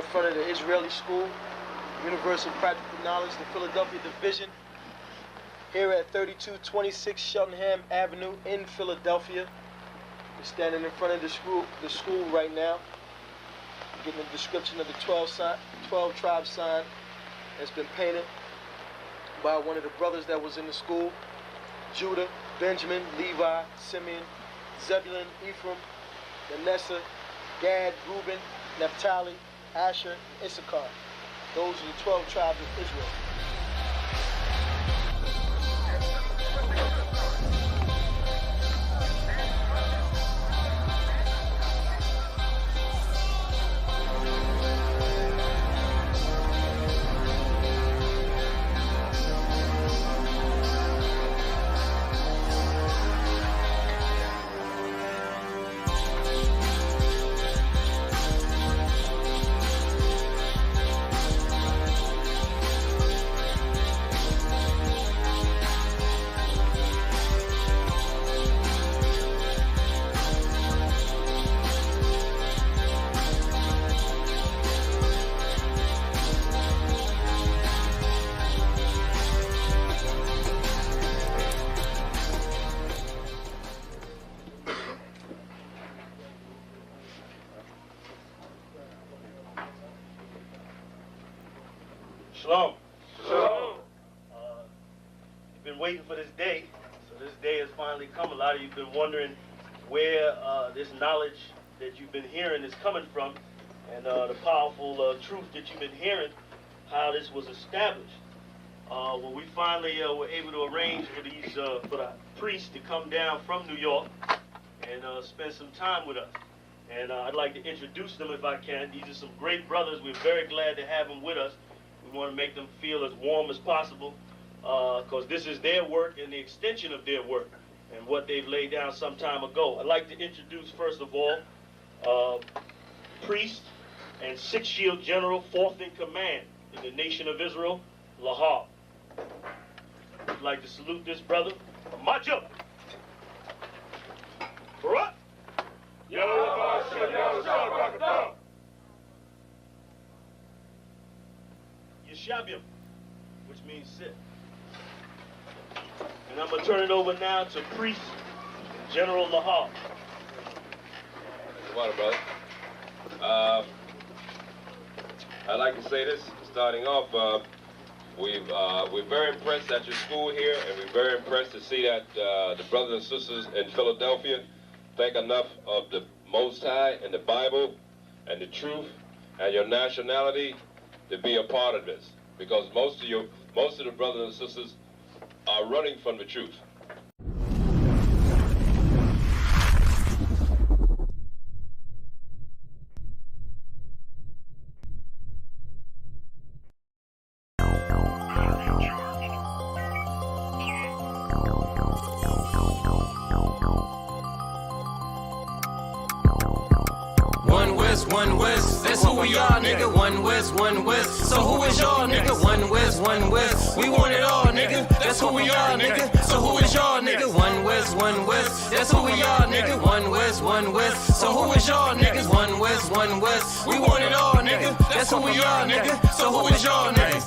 in front of the Israeli School, Universal Practical Knowledge, the Philadelphia Division, here at 3226 Cheltenham Avenue in Philadelphia. We're standing in front of the school right now, getting a description of the 12 tribe sign that's been painted by one of the brothers that was in the school: Judah, Benjamin, Levi, Simeon, Zebulun, Ephraim, Manasseh, Gad, Reuben, Naphtali, Asher, and Issachar. Those are the 12 tribes of Israel. Shalom. Shalom. You've been waiting for this day, so this day has finally come. A lot of you have been wondering where this knowledge that you've been hearing is coming from, and the powerful truth that you've been hearing, how this was established. Well, we finally were able to arrange for the priests to come down from New York and spend some time with us. And I'd like to introduce them if I can. These are some great brothers. We're very glad to have them with us. We want to make them feel as warm as possible, because this is their work and the extension of their work and what they've laid down some time ago. I'd like to introduce, first of all, priest and Sixth Shield General, 4th in command in the nation of Israel, Lahab. I'd like to salute this brother. March up. Barak. Yeshabim, which means sit. And I'm going to turn it over now to Priest General Lahab. Come on, brother. I'd like to say this, starting off, we're very impressed at your school here, and we're very impressed to see that the brothers and sisters in Philadelphia think enough of the Most High and the Bible and the truth and your nationality to be a part of this, because most of the brothers and sisters are running from the truth. One West, that's who we are, nigga. One West, so who is y'all, nigga? One West, we want it all, nigga. That's who we are, nigga. So who is y'all, nigga? One West, that's who we are, nigga. One West, so who is y'all, niggas? One West, we want it all, nigga. That's who we are, nigga. So who is y'all, niggas?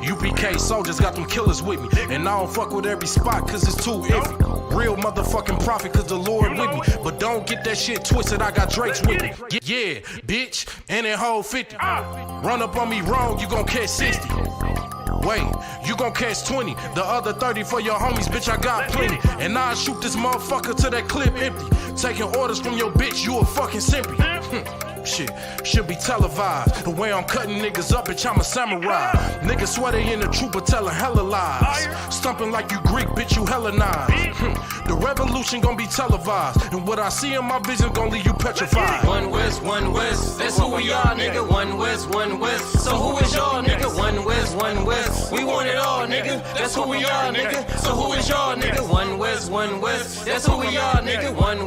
UPK soldiers got them killers with me, and I don't fuck with every spot cause it's too iffy. Real motherfucking prophet cause the Lord with me, but don't get that shit twisted, I got Drake's with me. Yeah, bitch, and that whole 50. Run up on me wrong, you gon' catch 60. Wait, you gon' catch 20. The other 30 for your homies, bitch, I got plenty. And I'll shoot this motherfucker till that clip empty. Taking orders from your bitch, you a fucking simpy. Shit, should be televised. The way I'm cutting niggas up, bitch, I'm a samurai. Niggas swear they in the truth, but telling hella lies. Stumping like you Greek, bitch, you Hellenized. The revolution gon' be televised, and what I see in my vision gon' leave you petrified. One West, that's who we are, nigga. One West, so who is y'all, nigga? One West, we want it all, nigga. That's who we are, nigga. So who is y'all, nigga? One West, that's who we are, nigga. One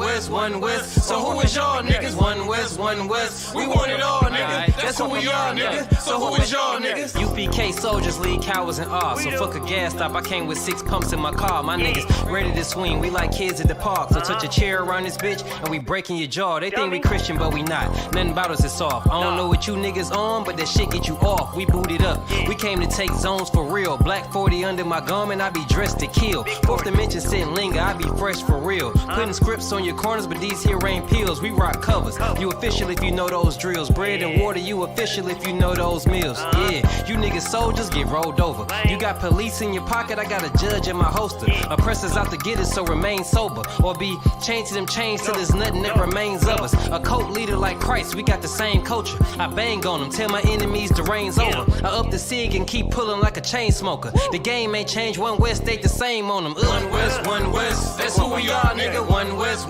West, so who is y'all, niggas? One West, we want it all, nigga. That's who we are, nigga. So who is y'all, niggas? UPK soldiers lead cowards and R. So fuck a gas stop, I came with 6 pumps in my car. My niggas ready to swing, we like like kids at the park. So touch a chair around this bitch and we breaking your jaw. They think we Christian, but we not. Nothing about us is soft. I don't know what you niggas on, but that shit get you off. We booted up. We came to take zones for real. Black 40 under my garment, I be dressed to kill. Fourth dimension sit and linger, I be fresh for real. Putting scripts on your corners, but these here ain't pills. We rock covers. You official if you know those drills. Bread and water, you official if you know those meals. Yeah, you niggas soldiers get rolled over. You got police in your pocket, I got a judge in my holster. Oppressors out to get us, so remain sober. Or be chained to them chains till there's nothing that remains of us. A cult leader like Christ, we got the same culture. I bang on them, tell my enemies the reign's over. I up the sig and keep pulling like a chain smoker. The game ain't changed, one West stayed the same on them. One West, that's who we are, nigga. One West,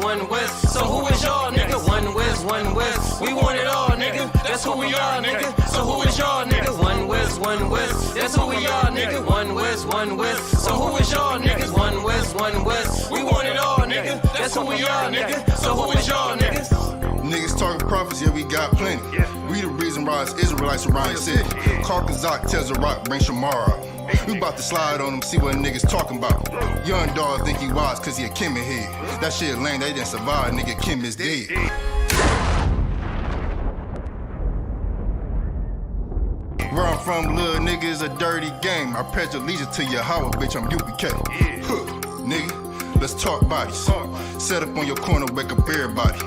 so who is y'all, nigga? One West, we want it all, nigga. That's who we are, nigga. So who is y'all, nigga? One West, that's who we are, nigga. One West, so who is y'all, niggas? One West, we want it all, nigga. That's who we are, nigga. So who is y'all, niggas? Niggas talking prophets, yeah, we got plenty. We the reason why it's Israelites around the city. Call Kazak, tells a rock, bring Shamara. We about to slide on them, see what niggas talking about. Young dog think he wise cause he a Kemet head. That shit lame, they didn't survive, nigga, Kim is dead. Where I'm from, little nigga, is a dirty game. I pledge allegiance to Yahweh, bitch, I'm UPK. Huh, nigga, let's talk bodies. Set up on your corner, wake up everybody.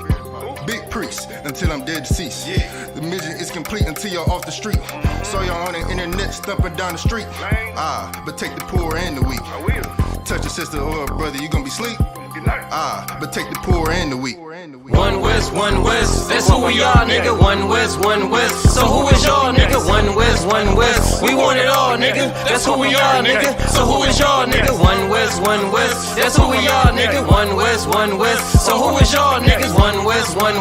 Big priest, until I'm dead deceased. The mission is complete until y'all off the street. Saw y'all on the internet, stumping down the street. But take the poor and the weak. Touch your sister or a brother, you gon' be sleep. But take the poor and the weak. One West, that's who we are, nigga. One West, so who is y'all, nigga? One West, we want it all, nigga. That's who we are, nigga. So who is y'all, nigga? One West, that's who we are, nigga. One West, so who is y'all, niggas? One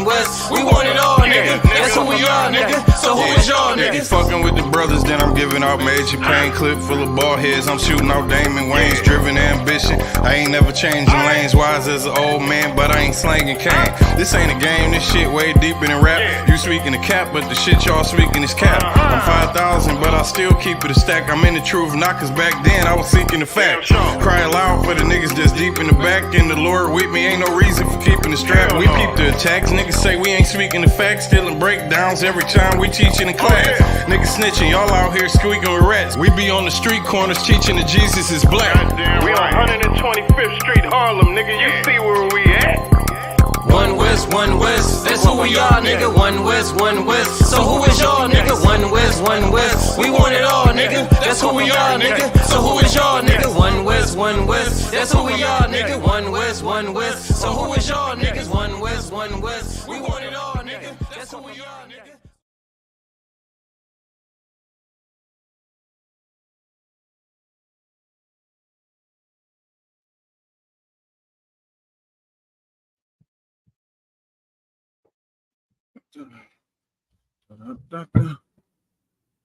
West, we want it all, nigga. That's who we are, nigga. So who is y'all, niggas? Fucking with the brothers, then I'm giving out major pain. Clip full of ball heads, I'm shooting out Damon Wayne's. Driven ambition, I ain't never changing lanes. Wise as an old man, but I ain't slanging cane. This ain't a game, this shit way deeper than rap. You speaking the cap, but the shit y'all speaking is cap. I'm 5,000, but I still keep it a stack. I'm in the truth, not cause back then I was seeking the fact. Cry aloud for the niggas that's deep in the back. And the Lord with me, ain't no reason for keeping the strap. We peep the attacks, niggas say we ain't speaking the facts. Stealing breakdowns every time we teaching in class. Niggas snitching, y'all out here squeaking with rats. We be on the street corners teaching that Jesus is black. We on 125th Street, Harlem, nigga, you see where we at? One West, that's who we are, nigga. One West, so who is y'all, nigga? One West, we want it all, nigga. That's who we are, nigga. So who is y'all, nigga? One West, that's who we are, nigga. One West, so who is y'all, niggas? One West, we want it all, nigga. That's who we are, nigga.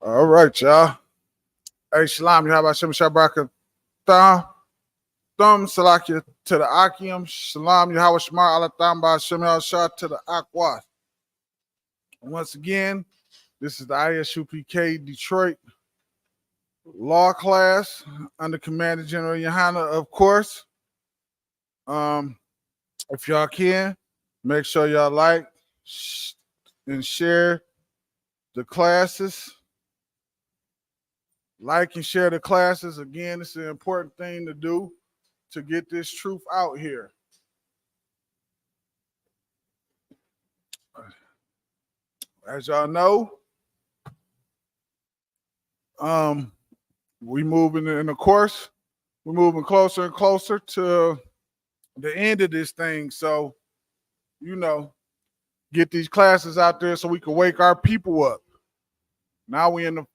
All right, y'all. Hey, Shalom, you have Hashem Shabraka Thumb Salakia to the Akim. Shalom, you have Shmar Alatham by Hashem Shah to the Akwath. Once again, this is the Isupk Detroit Law Class under Commander General Yohana, of course. If y'all can, make sure y'all like and share the classes. Like and share the classes. Again, it's an important thing to do to get this truth out here. As y'all know, we moving in the course. We're moving closer and closer to the end of this thing. So, you know, get these classes out there so we can wake our people up. Now we in a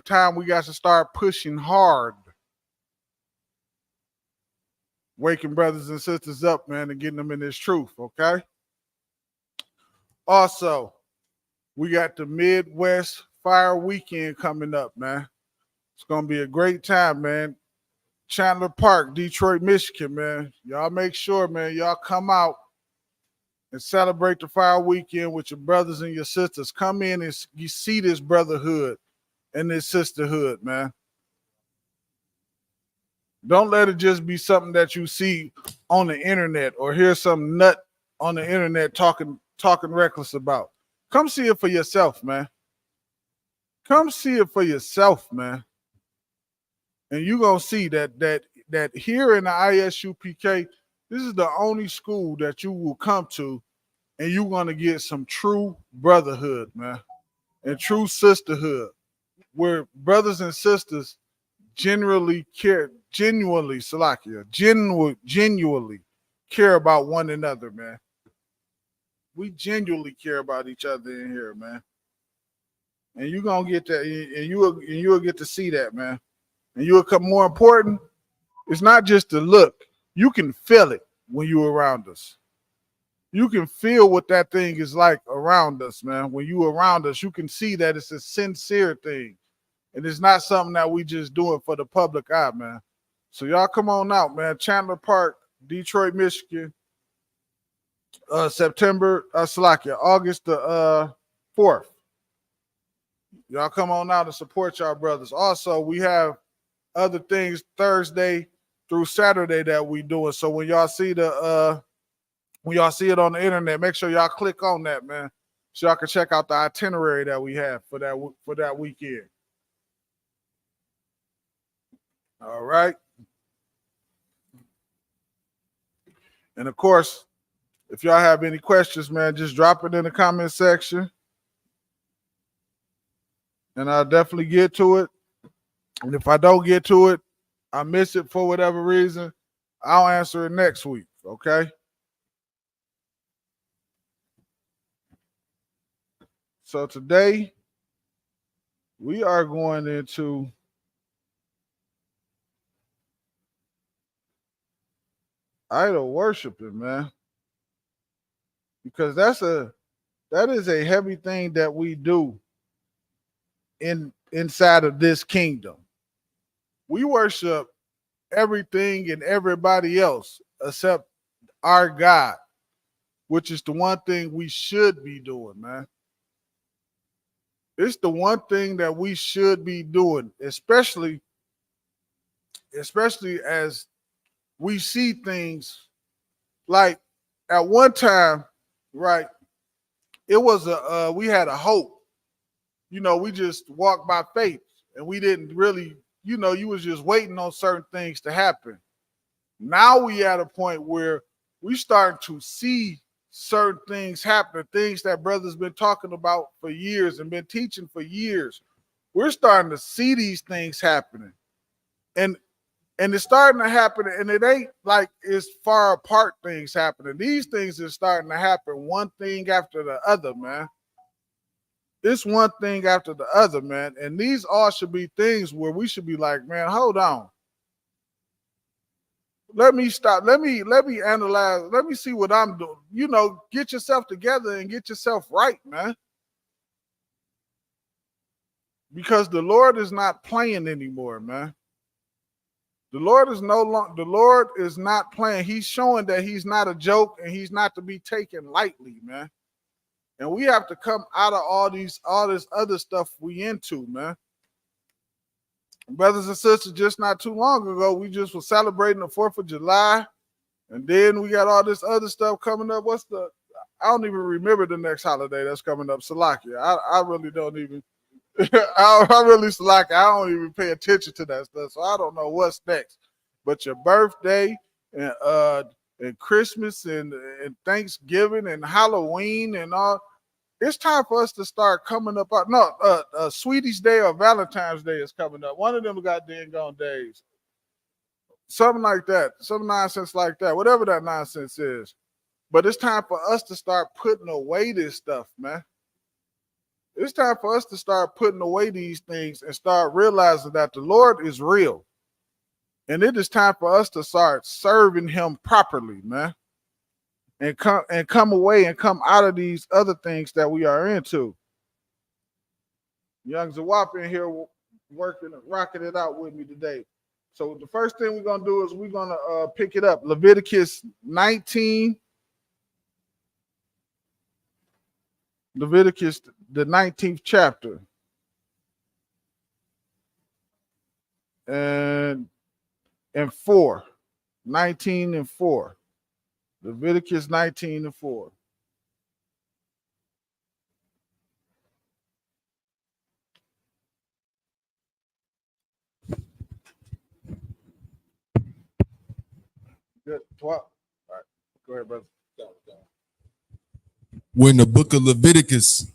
time we got to start pushing hard, waking brothers and sisters up, man, and getting them in this truth. Okay. Also, we got the Midwest Fire Weekend coming up, man. It's gonna be a great time, man. Chandler Park, Detroit, Michigan, man. Y'all make sure, man, y'all come out and celebrate the Fire Weekend with your brothers and your sisters. Come in and you see this brotherhood and this sisterhood, man. Don't let it just be something that you see on the internet or hear some nut on the internet talking reckless about. Come see it for yourself, man. Come see it for yourself, man. And you're gonna see that here in the ISUPK, this is the only school that you will come to and you're gonna get some true brotherhood, man, and true sisterhood, where brothers and sisters genuinely care about one another, man. We genuinely care about each other in here, man. And you're gonna get that, and you'll get to see that, man. And you'll come. More important, it's not just the look. You can feel it when you're around us. You can feel what that thing is like around us, man. When you around us, you can see that it's a sincere thing. And it's not something that we just doing for the public eye, man. So y'all come on out, man. Chandler Park, Detroit, Michigan. August the 4th. Y'all come on out and support y'all brothers. Also, we have other things Thursday through Saturday that we doing. So when y'all see it on the internet, make sure y'all click on that, man, so y'all can check out the itinerary that we have for that weekend. All right. And of course, if y'all have any questions, man, just drop it in the comment section. And I'll definitely get to it. And if I don't get to it, I miss it for whatever reason, I'll answer it next week, okay? So today, we are going into idol worshiping, man. Because that is a heavy thing that we do inside of this kingdom. We worship everything and everybody else except our God, which is the one thing we should be doing, man. It's the one thing that we should be doing, especially as we see things like at one time, right? It was we had a hope. We just walked by faith and we didn't really, you was just waiting on certain things to happen. Now we at a point where we starting to see certain things happen, things that brothers been talking about for years and been teaching for years. We're starting to see these things happening. And it's starting to happen, and it ain't like it's far apart things happening. These things are starting to happen one thing after the other, man. It's one thing after the other, man. And these all should be things where we should be like, man, hold on. Let me stop. Let me analyze. Let me see what I'm doing. Get yourself together and get yourself right, man. Because the Lord is not playing anymore, man. The Lord is not playing. He's showing that he's not a joke and he's not to be taken lightly, man. And we have to come out of all this other stuff we into, man. Brothers and sisters, just not too long ago, we just were celebrating the 4th of July. And then we got all this other stuff coming up. I don't even remember the next holiday that's coming up. Salakia. I really don't even, I really Salakia. I don't even pay attention to that stuff. So I don't know what's next. But your birthday and Christmas and Thanksgiving and Halloween and all, it's time for us to start coming up. Sweetie's Day or Valentine's Day is coming up. One of them got dang on days. Something like that. Some nonsense like that. Whatever that nonsense is. But it's time for us to start putting away this stuff, man. It's time for us to start putting away these things and start realizing that the Lord is real. And it is time for us to start serving him properly, man. And come away and come out of these other things that we are into. Young Zawap in here rocking it out with me today. So the first thing we're going to do is we're going to pick it up. Leviticus 19. Leviticus, the 19th chapter. And 4. 19 and 4. Leviticus 19:4. Good. 12. All right. Go ahead, brother. We're in the book of Leviticus,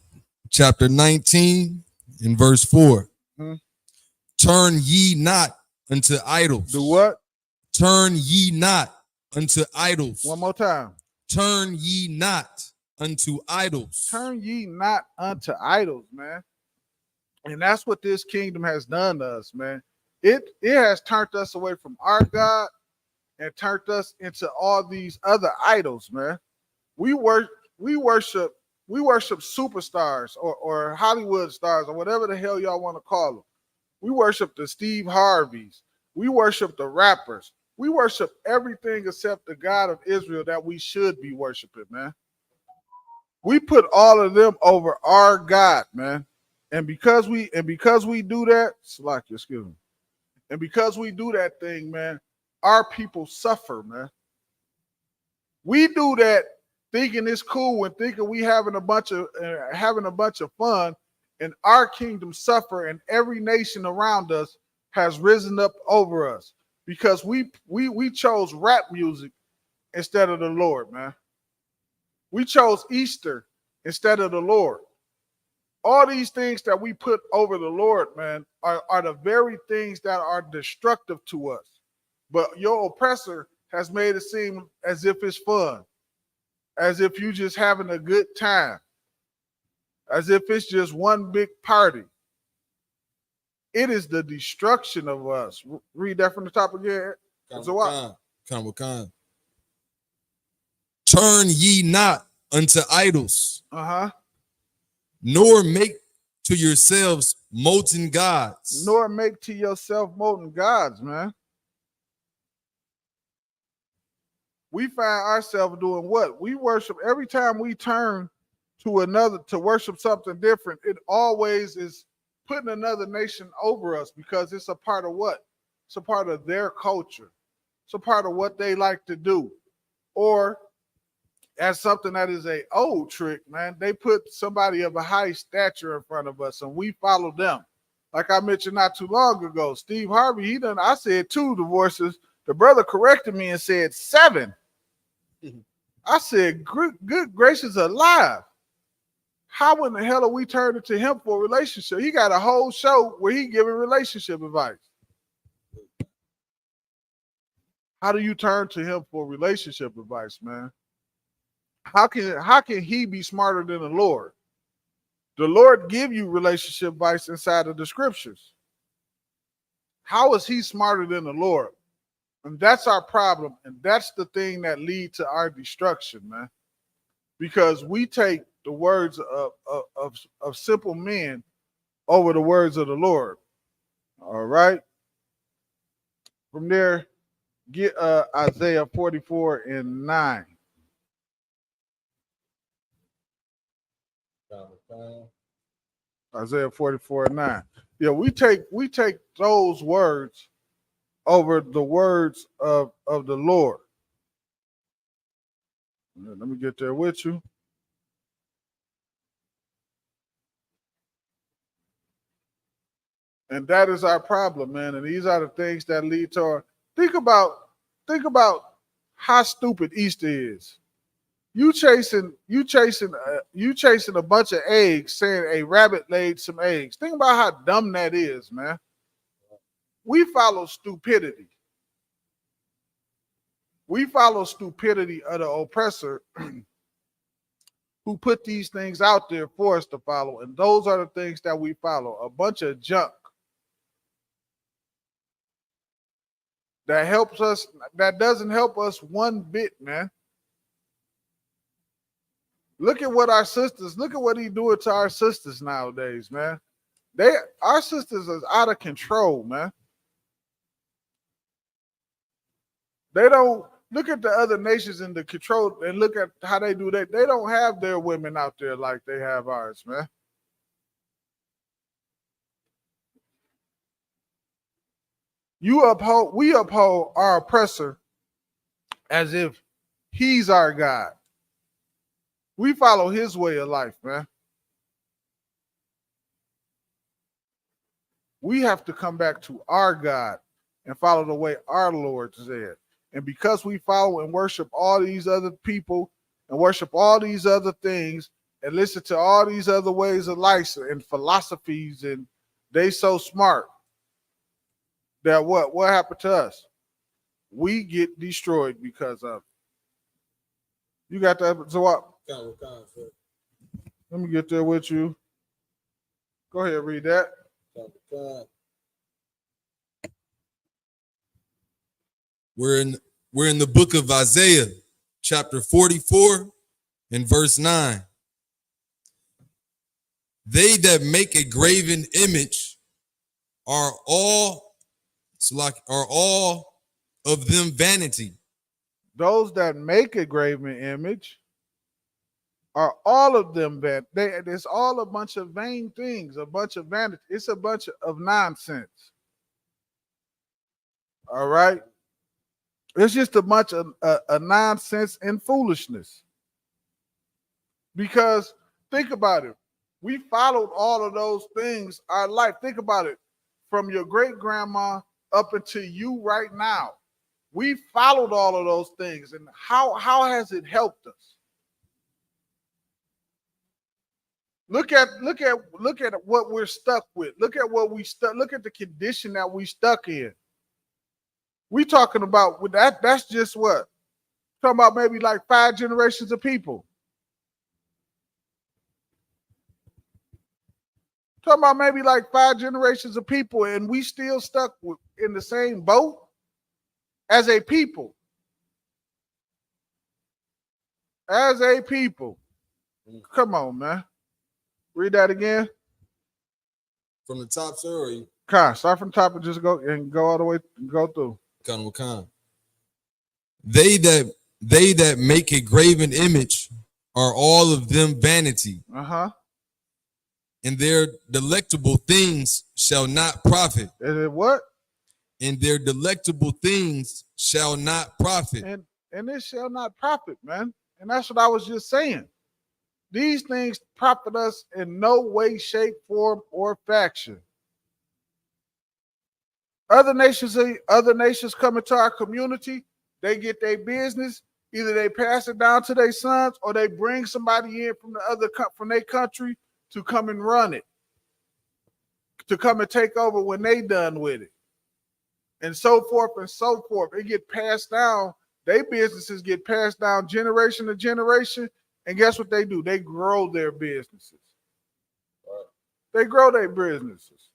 chapter 19, and verse 4. Hmm. Turn ye not unto idols. Do what? Turn ye not unto idols. One more time. Turn ye not unto idols. Turn ye not unto idols, man. And that's what this kingdom has done to us, man. It has turned us away from our God and turned us into all these other idols, man. We worship superstars or Hollywood stars or whatever the hell y'all want to call them. We worship the Steve Harveys. We worship the rappers. We worship everything except the God of Israel that we should be worshiping, man. We put all of them over our God, man. And because we do that, excuse me. And because we do that thing, man, our people suffer, man. We do that thinking it's cool and thinking we having a bunch of fun, and our kingdom suffer, and every nation around us has risen up over us because we chose rap music instead of the Lord, man. We chose Easter instead of the Lord. All these things that we put over the Lord, man, are the very things that are destructive to us. But your oppressor has made it seem as if it's fun, as if you just having a good time, as if it's just one big party. It is the destruction of us. Read that from the top again. Turn ye not unto idols, Uh-huh. nor make to yourselves molten gods. Nor make to yourself molten gods, man. We find ourselves doing what? We worship every time we turn to another to worship something different. It always is putting another nation over us because it's a part of what? It's a part of their culture. It's a part of what they like to do. Or as something that is a old trick, man, they put somebody of a high stature in front of us and we follow them. Like I mentioned not too long ago, Steve Harvey, I said 2 divorces. The brother corrected me and said 7. I said, good gracious alive. How in the hell are we turning to him for a relationship? He got a whole show where he giving relationship advice. How do you turn to him for relationship advice, man? How can he be smarter than the Lord? The Lord give you relationship advice inside of the scriptures. How is he smarter than the Lord? And that's our problem. And that's the thing that leads to our destruction, man. Because we take the words of simple men over the words of the Lord. All right. From there, get Isaiah 44:9. Isaiah 44:9. Yeah, we take those words over the words of the Lord. Let me get there with you. And that is our problem, man. And these are the things that lead to our think about how stupid Easter is. You chasing a bunch of eggs, saying a rabbit laid some eggs. Think about how dumb that is, man. We follow stupidity. We follow stupidity of the oppressor who put these things out there for us to follow. And those are the things that we follow. A bunch of junk that helps us, that doesn't help us one bit, man. Look at what he's doing to our sisters nowadays, man. Our sisters is out of control, man. They don't look at the other nations in the control and look at how they do that. They don't have their women out there like they have ours, man. We uphold our oppressor as if He's our God. We follow his way of life, man. We have to come back to our God and follow the way our Lord said. And because we follow and worship all these other people and worship all these other things and listen to all these other ways of life and philosophies, and they so smart that what happened to us? We get destroyed because of it. You got that? So what? Let me get there with you. Go ahead, read that. We're in the book of Isaiah, chapter 44 and verse 9. They that make a graven image are all of them vanity. Those that make a graven image are all of them vanity. It's all a bunch of vain things, a bunch of vanity. It's a bunch of nonsense. All right? It's just a bunch of nonsense and foolishness. Because think about it. We followed all of those things our life. Think about it. From your great grandma up until you right now. We followed all of those things. And how has it helped us? Look at what we're stuck with. Look at what we stuck. Look at the condition that we stuck in. We talking about with that. That's just what talking about. Maybe like 5 generations of people. Talking about maybe like 5 generations of people, and we still stuck in the same boat as a people. As a people. Come on, man. Read that again. From the top, sir, or you? Start from the top and just go all the way, go through. They that make a graven image are all of them vanity. And their delectable things shall not profit. Is it what? And their delectable things shall not profit. And it shall not profit, man. And that's what I was just saying. These things profit us in no way, shape, form, or fashion. Other nations come into our community. They get their business. Either they pass it down to their sons, or they bring somebody in from their country to come and run it, to come and take over when they done with it, and so forth and so forth. It get passed down. Their businesses get passed down generation to generation, and guess what they do? They grow their businesses. They grow their businesses.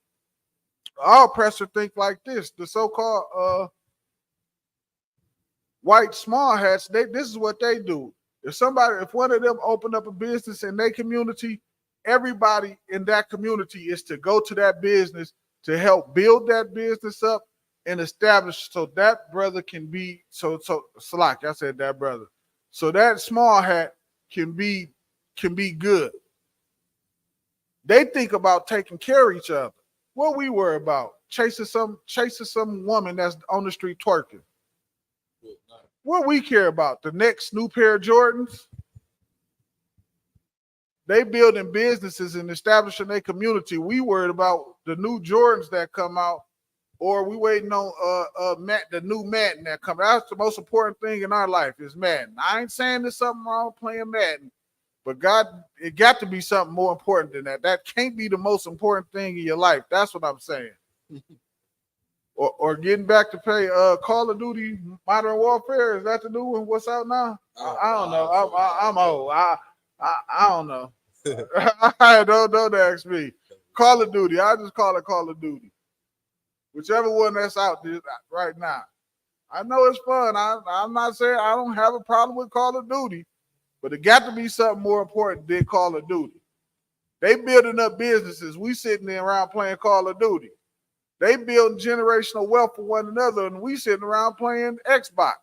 Our oppressor think like this. The so-called white small hats. This is what they do. If one of them open up a business in their community, everybody in that community is to go to that business to help build that business up and establish, so that brother can be like I said, that brother. So that small hat can be good. They think about taking care of each other. What we worry about? Chasing some woman that's on the street twerking. What we care about? The next new pair of Jordans? They building businesses and establishing their community. We worried about the new Jordans that come out, or we waiting on the new Madden that come out. That's the most important thing in our life is Madden. I ain't saying there's something wrong playing Madden, but it got to be something more important than that. That can't be the most important thing in your life. That's what I'm saying. or getting back to play Call of Duty Modern Warfare. Is that the new one? What's out now? I don't know. I'm old. I don't know. Don't ask me. Call of Duty. I just call it Call of Duty. Whichever one that's out there right now. I know it's fun. I'm not saying I don't have a problem with Call of Duty, but it got to be something more important than Call of Duty. They building up businesses. We sitting there around playing Call of Duty. They building generational wealth for one another, and we sitting around playing Xbox.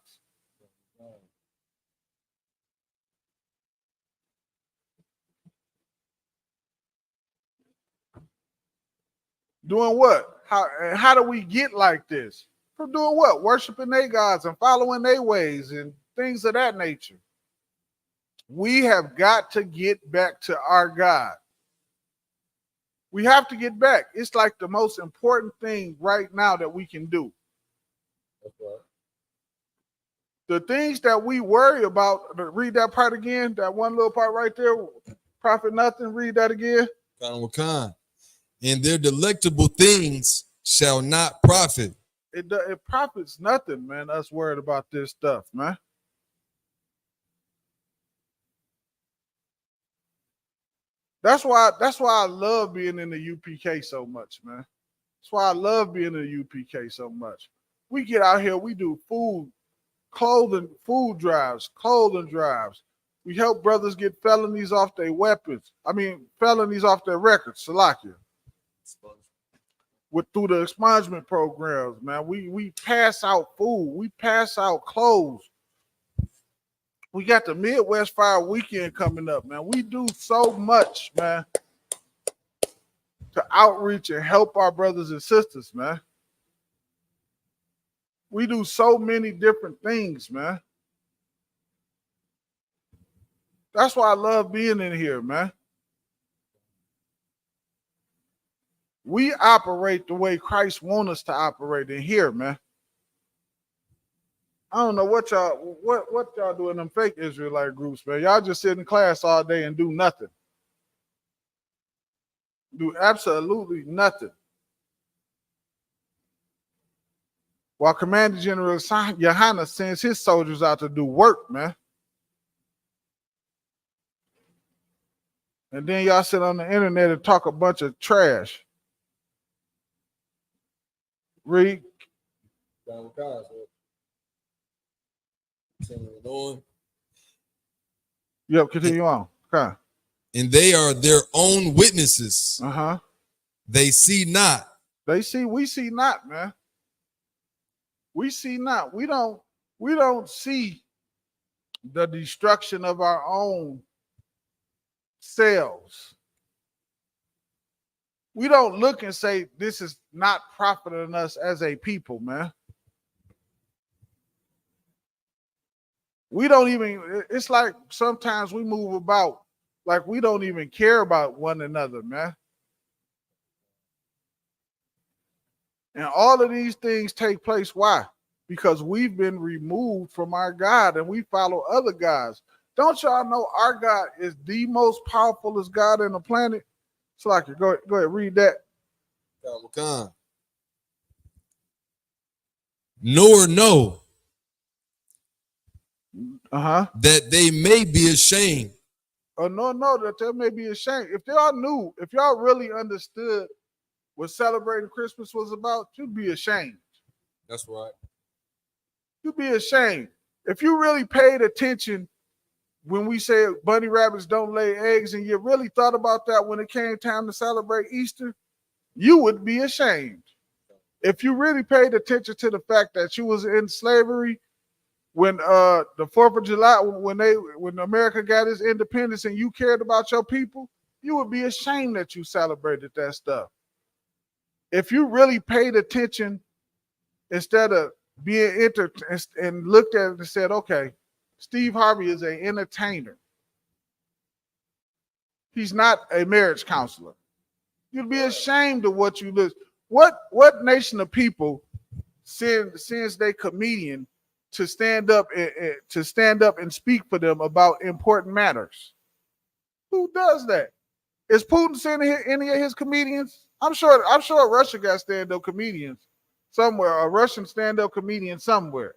Doing what? How do we get like this? From doing what? Worshiping their gods and following their ways and things of that nature. We have got to get back to our God. We have to get back. It's like the most important thing right now that we can do. That's right. The things that we worry about, read that part again, that one little part right there, profit nothing, read that again. And their delectable things shall not profit. It profits nothing, man, us worried about this stuff, man. That's why I love being in the UPK so much, man. That's why I love being in the UPK so much. We get out here, we do food drives. We help brothers get felonies off their weapons. Felonies off their records, Salakia. Through the expungement programs, man. We pass out food. We pass out clothes. We got the Midwest Fire Weekend coming up, man. We do so much, man, to outreach and help our brothers and sisters, man. We do so many different things, man. That's why I love being in here, man. We operate the way Christ wants us to operate in here, man. I don't know what y'all do in them fake Israelite groups, man. Y'all just sit in class all day and do nothing. Do absolutely nothing. While Commander General Yohana sends his soldiers out to do work, man. And then y'all sit on the internet and talk a bunch of trash. Read. Yep, continue on. Okay. And they are their own witnesses. Uh-huh. They see not. We see not, man. We see not. We don't see the destruction of our own selves. We don't look and say this is not profiting us as a people, man. We don't even, it's like sometimes we move about like we don't even care about one another, man. And all of these things take place. Why? Because we've been removed from our God and we follow other gods. Don't y'all know our God is the most powerfulest God on the planet? So I could go ahead, read that. Nor know that they may be ashamed. No, that they may be ashamed. If y'all knew, if y'all really understood what celebrating Christmas was about, you'd be ashamed. That's right. You'd be ashamed. If you really paid attention when we said bunny rabbits don't lay eggs and you really thought about that when it came time to celebrate Easter, you would be ashamed. If you really paid attention to the fact that you was in slavery when the 4th of July, when America got its independence and you cared about your people, you would be ashamed that you celebrated that stuff. If you really paid attention instead of being and looked at it and said, okay, Steve Harvey is an entertainer. He's not a marriage counselor. You'd be ashamed of what you listen. What nation of people sends their comedian to stand up and speak for them about important matters? Who does that? Is Putin sending any of his comedians? I'm sure Russia got stand-up comedians somewhere, a Russian stand-up comedian somewhere.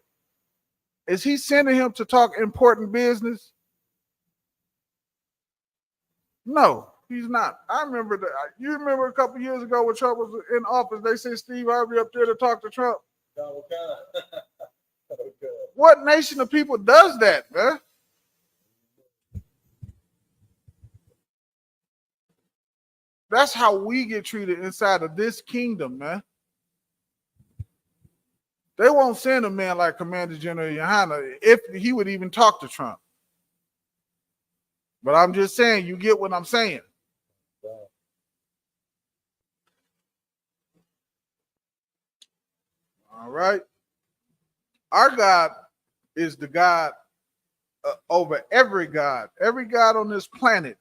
Is he sending him to talk important business? No, he's not. I remember that. You remember a couple years ago when Trump was in office, they sent Steve Harvey up there to talk to Trump. What nation of people does that, man? That's how we get treated inside of this kingdom, man. They won't send a man like Commander General Yohana if he would even talk to Trump. But I'm just saying, you get what I'm saying. All right. Our God is the God over every god on this planet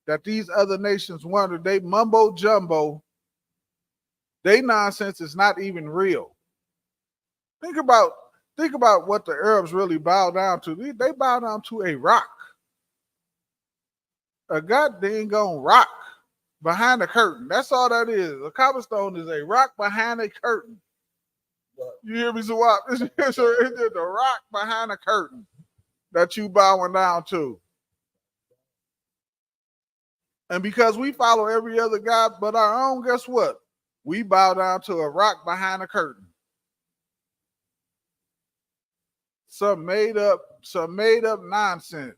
that these other nations wonder. They mumbo jumbo. They nonsense is not even real. Think about what the Arabs really bow down to. They bow down to a rock. A goddamn gone rock behind a curtain. That's all that is. A cobblestone is a rock behind a curtain. You hear me, Zawap? It's just a rock behind a curtain that you bowing down to. And because we follow every other god but our own, guess what? We bow down to a rock behind a curtain. Some made up nonsense.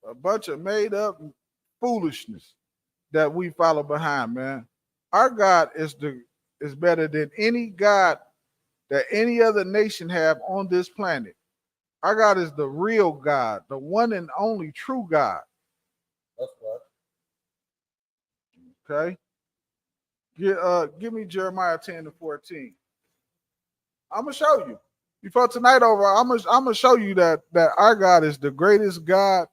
A bunch of made up foolishness that we follow behind, man. Our God is better than any God that any other nation have on this planet. Our God is the real God, the one and only true God. That's right. Okay. Give me Jeremiah 10-14. I'm gonna show you. Before tonight over, I'm gonna show you that our God is the greatest God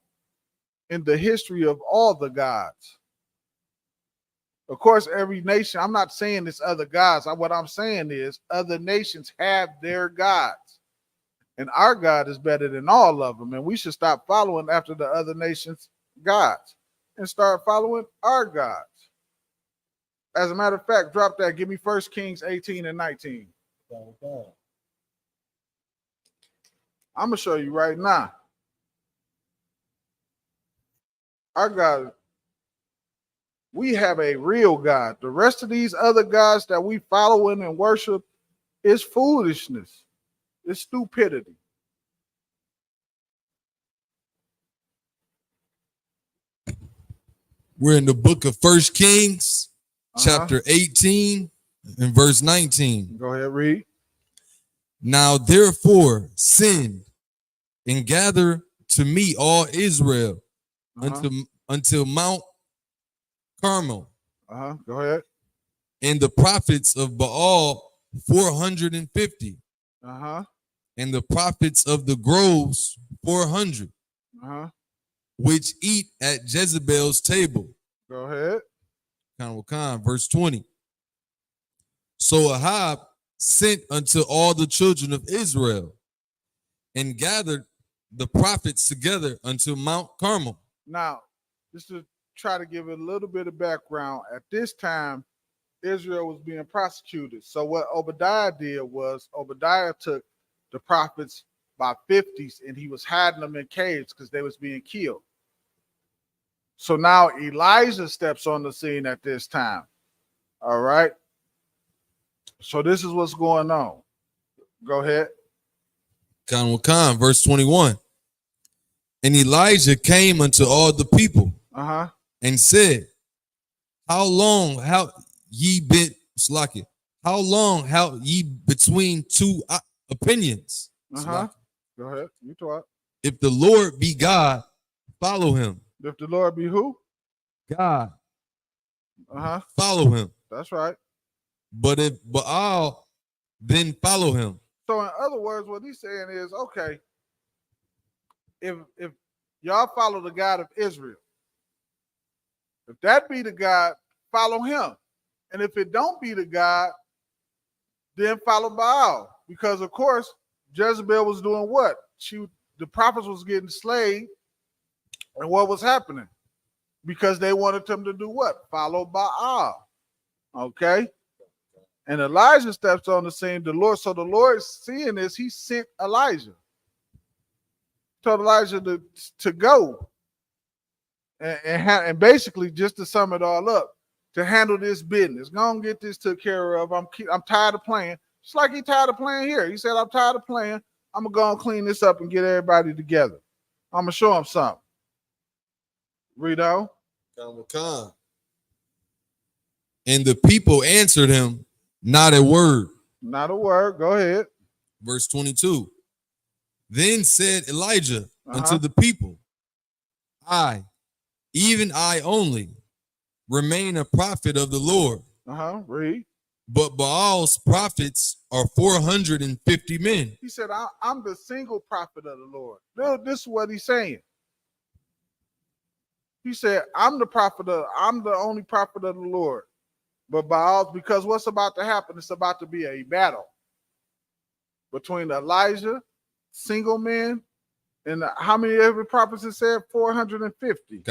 in the history of all the gods. Of course, every nation, I'm not saying it's other gods. What I'm saying is other nations have their gods. And our God is better than all of them. And we should stop following after the other nations' gods and start following our gods. As a matter of fact, drop that. Give me 1 Kings 18-19. I'm going to show you right now. Our God, we have a real God. The rest of these other gods that we follow and worship is foolishness. It's stupidity. We're in the book of 1 Kings, chapter 18 and verse 19. Go ahead, read. Now therefore send and gather to me all Israel until Mount Carmel. Go ahead. And the prophets of Baal 450. And the prophets of the groves 400. Which eat at Jezebel's table. Go ahead. Verse 20. So Ahab sent unto all the children of Israel and gathered the prophets together unto Mount Carmel. Now, just to try to give it a little bit of background, at this time, Israel was being prosecuted. So what Obadiah did was Obadiah took the prophets by 50s and he was hiding them in caves because they was being killed. So now Elijah steps on the scene at this time. All right. So this is what's going on. Go ahead. Verse 21. And Elijah came unto all the people and said, How long have ye been slacking? How long have ye between two opinions? Go ahead. You talk. If the Lord be God, follow him. If the Lord be who? God. Follow him. That's right. But if Baal, then follow him. So in other words, what he's saying is, okay, if y'all follow the God of Israel, if that be the God, follow him. And if it don't be the God, then follow Baal. Because of course, Jezebel was doing what? The prophets was getting slayed. And what was happening? Because they wanted them to do what? Follow Baal. Okay? And Elijah steps on the scene. The Lord seeing this, he sent Elijah. Told Elijah to go. And basically, just to sum it all up, to handle this business. Go and get this took care of. I'm tired of playing. Just like he tired of playing here. He said, I'm tired of playing. I'm going to go and clean this up and get everybody together. I'm going to show him something. Read on. And the people answered him, not a word. Not a word. Go ahead. Verse 22. Then said Elijah unto the people, I, even I only, remain a prophet of the Lord. Read. but Baal's prophets are 450 men. He said, I'm the single prophet of the Lord. This is what he's saying. He said, I'm the only prophet of the Lord. But Baal's, because what's about to happen, it's about to be a battle between Elijah, single men, and how many every prophets it said? 450.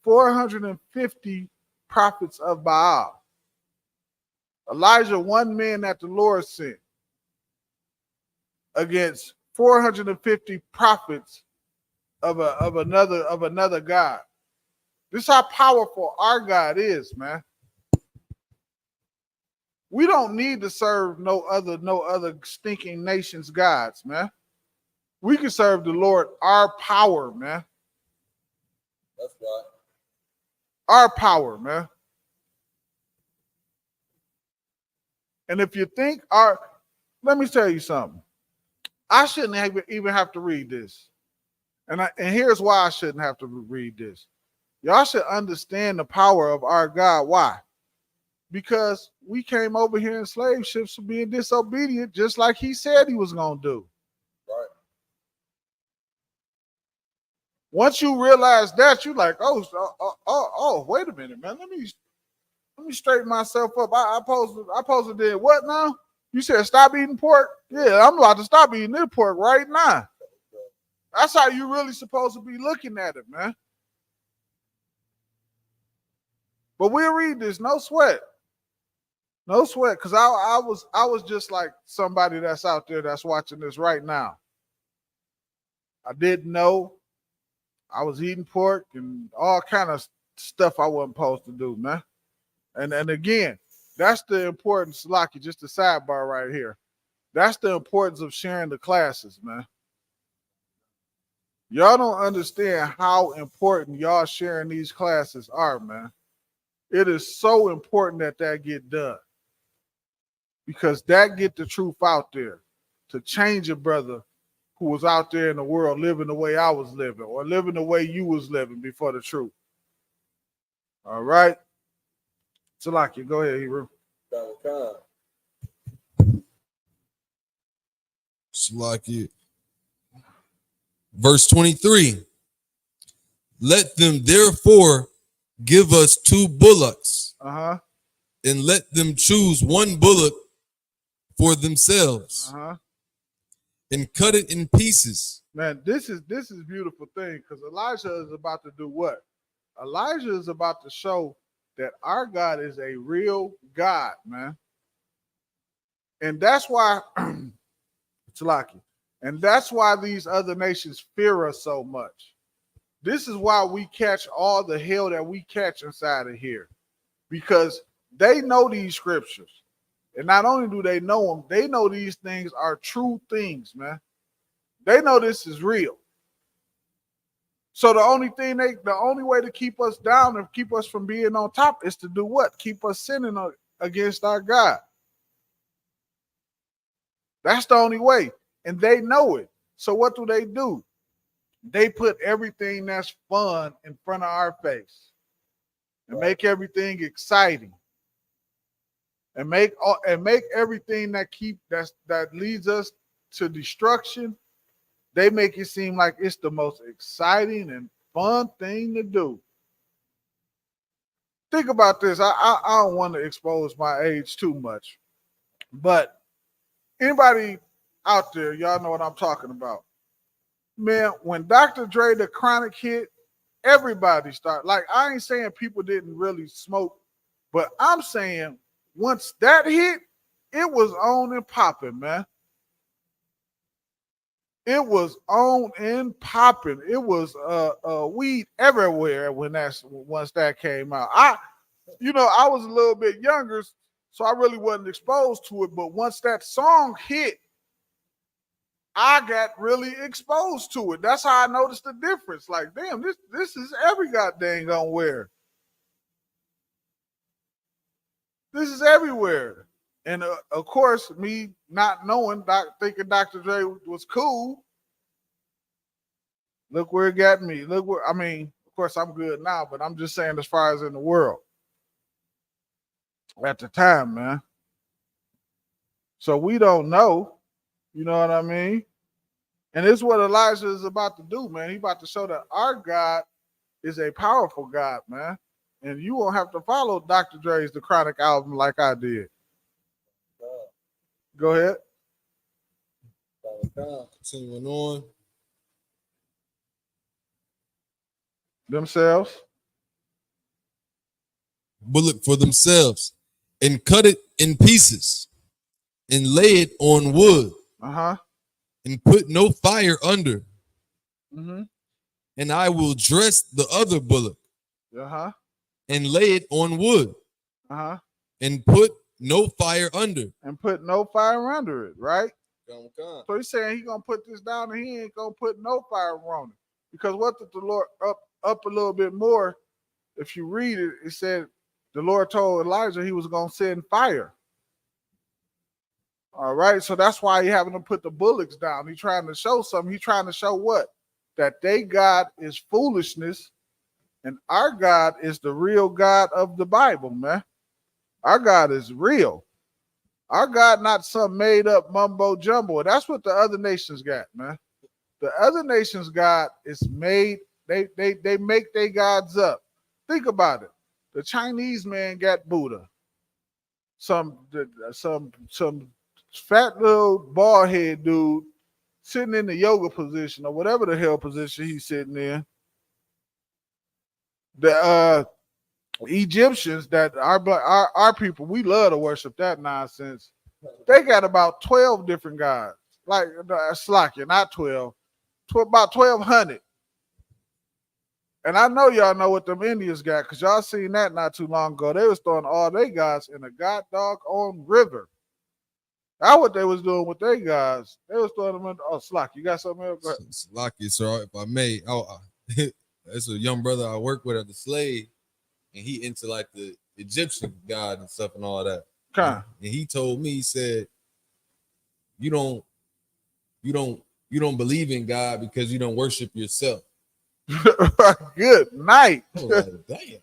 450 prophets of Baal. Elijah, one man that the Lord sent, against 450 prophets of another God. This is how powerful our God is, man. We don't need to serve no other stinking nations' gods, man. We can serve the Lord, our power, man. That's right. Our power, man. And if you think let me tell you something. I shouldn't even have to read this. And here's why I shouldn't have to read this. Y'all should understand the power of our God. Why? Because we came over here in slave ships for being disobedient, just like he said he was going to do. Right. Once you realize that, you're like, oh, wait a minute, man. Let me straighten myself up. I supposed to did what now? You said stop eating pork? Yeah, I'm about to stop eating this pork right now. That's how you really supposed to be looking at it, man. But we'll read this, no sweat. No sweat, because I was just like somebody that's out there that's watching this right now. I didn't know. I was eating pork and all kind of stuff I wasn't supposed to do, man. And again, that's the importance, Lucky, just a sidebar right here. That's the importance of sharing the classes, man. Y'all don't understand how important y'all sharing these classes are, man. It is so important that get done. Because that get the truth out there to change a brother who was out there in the world living the way I was living or living the way you was living before the truth. All right? Salaki, go ahead, Hebrew. Salaki. Verse 23. Let them therefore give us 2 bullocks. And let them choose 1 bullock for themselves. And cut it in pieces. Man, this is a beautiful thing because Elijah is about to do what? Elijah is about to show that our God is a real God, man. And that's why it's lucky. And that's why these other nations fear us so much. This is why we catch all the hell that we catch inside of here. Because they know these scriptures. And not only do they know them, they know these things are true things, man. They know this is real. So the only way to keep us down and keep us from being on top is to do what? Keep us sinning against our God. That's the only way. And they know it. So what do? They put everything that's fun in front of our face and make everything exciting. And make everything that leads us to destruction, they make it seem like it's the most exciting and fun thing to do. Think about this. I don't want to expose my age too much, but anybody out there, y'all know what I'm talking about. Man, when Dr. Dre the Chronic hit, everybody started. Like, I ain't saying people didn't really smoke, but I'm saying once that hit, it was on and popping, man. It was on and popping. It was weed everywhere once that came out. I was a little bit younger, so I really wasn't exposed to it. But once that song hit, I got really exposed to it. That's how I noticed the difference. Like, damn, this is every goddamn gonna wear. This is everywhere. And of course, me not knowing, thinking Dr. Dre was cool. Look where it got me. Of course, I'm good now, but I'm just saying as far as in the world. At the time, man. So we don't know. You know what I mean? And this is what Elijah is about to do, man. He's about to show that our God is a powerful God, man. And you won't have to follow Dr. Dre's The Chronic album like I did. Go ahead. Continuing on. Themselves. Bullock for themselves, and cut it in pieces, and lay it on wood, and put no fire under. And I will dress the other bullock, and lay it on wood, and put no fire under. And put no fire under it, right? So he's saying he's gonna put this down and he ain't gonna put no fire on it. Because what did the Lord up a little bit more? If you read it, it said the Lord told Elijah he was gonna send fire. All right, so that's why he's having to put the bullocks down. He's trying to show something. He's trying to show what? That they God is foolishness, and our God is the real God of the Bible, man. Our God is real. Our God not some made up mumbo jumbo. That's what the other nations got, man. The other nations' God is made. They make their gods up. Think about it. The Chinese man got Buddha. Some fat little bald head dude sitting in the yoga position or whatever the hell position he's sitting in. The Egyptians that our people, we love to worship that nonsense. They got about 12 different gods. Like Slakia, not 12. About 1,200. And I know y'all know what them Indians got, because y'all seen that not too long ago. They was throwing all their gods in a god dog on river. That's what they was doing with their gods. They was throwing them in. Oh, Slakia, you got something else? Go ahead. Slakia, sir, if I may. That's a young brother I work with at the slave, and he into like the Egyptian god and stuff and all that. And he told me, he said, you don't believe in God because you don't worship yourself. Good night. Like, damn.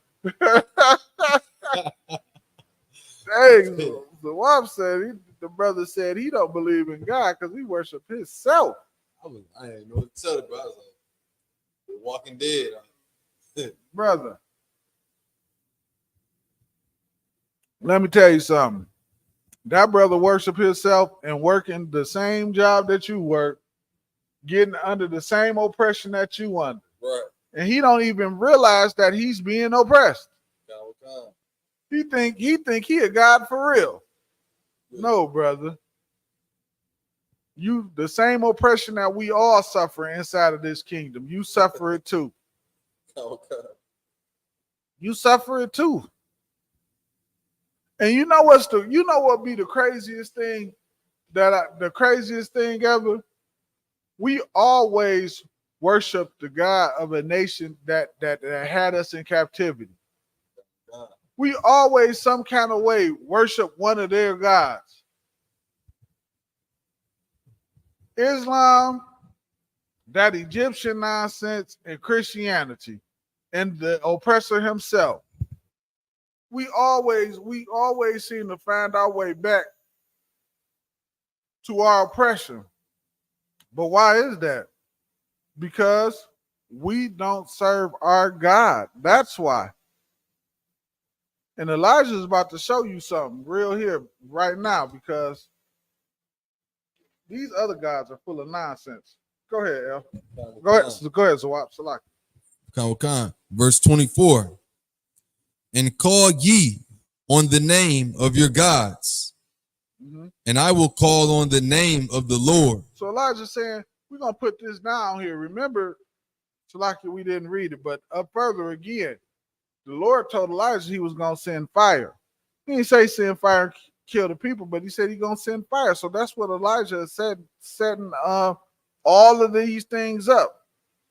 Dang, the wife said the brother said he don't believe in God because he worship himself. I didn't know what to tell it, bro. I was like, Walking Dead. Brother, let me tell you something. That brother worship himself and working the same job that you work, getting under the same oppression that you under. Right. And he don't even realize that he's being oppressed. He think he a God for real. Yeah. No, brother. You the same oppression that we all suffer inside of this kingdom. You suffer it too. You suffer it too. And you know what be the craziest thing the craziest thing ever? We always worship the God of a nation that had us in captivity. We always some kind of way worship one of their gods. Islam, that Egyptian nonsense, and Christianity, and the oppressor himself. We always seem to find our way back to our oppression. But why is that? Because we don't serve our God. That's why. And Elijah is about to show you something real here right now, because these other gods are full of nonsense. Go ahead, El. Go ahead, Zawab Salaki. Verse 24. And call ye on the name of your gods, and I will call on the name of the Lord. So Elijah's saying, we're going to put this down here. Remember, Salaki, we didn't read it, but up further again, the Lord told Elijah he was going to send fire. He didn't say send fire and kill the people, but he said he's going to send fire. So that's what Elijah said, setting all of these things up.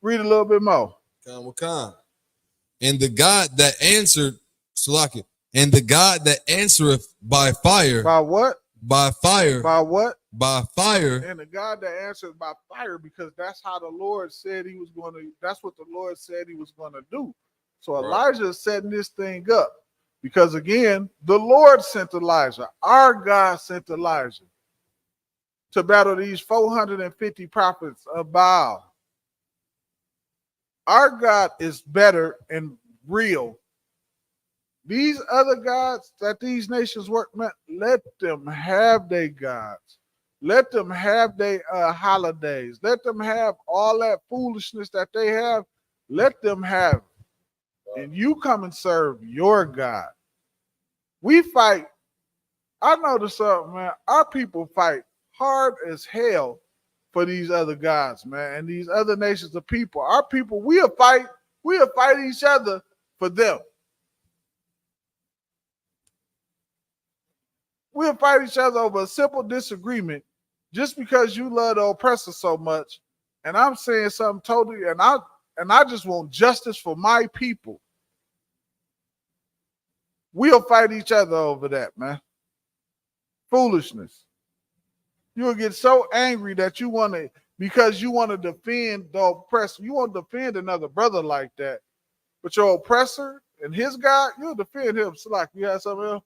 Read a little bit more. And the God that answered, Salaki, and the God that answereth by fire. By what? By fire. By what? By fire. And the God that answers by fire, because that's how the Lord said he was going to, that's what the Lord said he was going to do. So Elijah is setting this thing up because, again, the Lord sent Elijah. Our God sent Elijah. to battle these 450 prophets of Baal. Our God is better and real. These other gods that these nations work, man, let them have their gods. Let them have their holidays. Let them have all that foolishness that they have. Let them have it. And you come and serve your God. We fight. I noticed something, man. Our people fight hard as hell for these other gods, man, and these other nations of people. Our people, we'll fight each other for them. We'll fight each other over a simple disagreement just because you love the oppressor so much. And I'm saying something totally, and I just want justice for my people. We'll fight each other over that, man. Foolishness. You'll get so angry that you want to, because you want to defend the oppressor. You want to defend another brother like that. But your oppressor and his God, you'll defend him. So like, you have something else?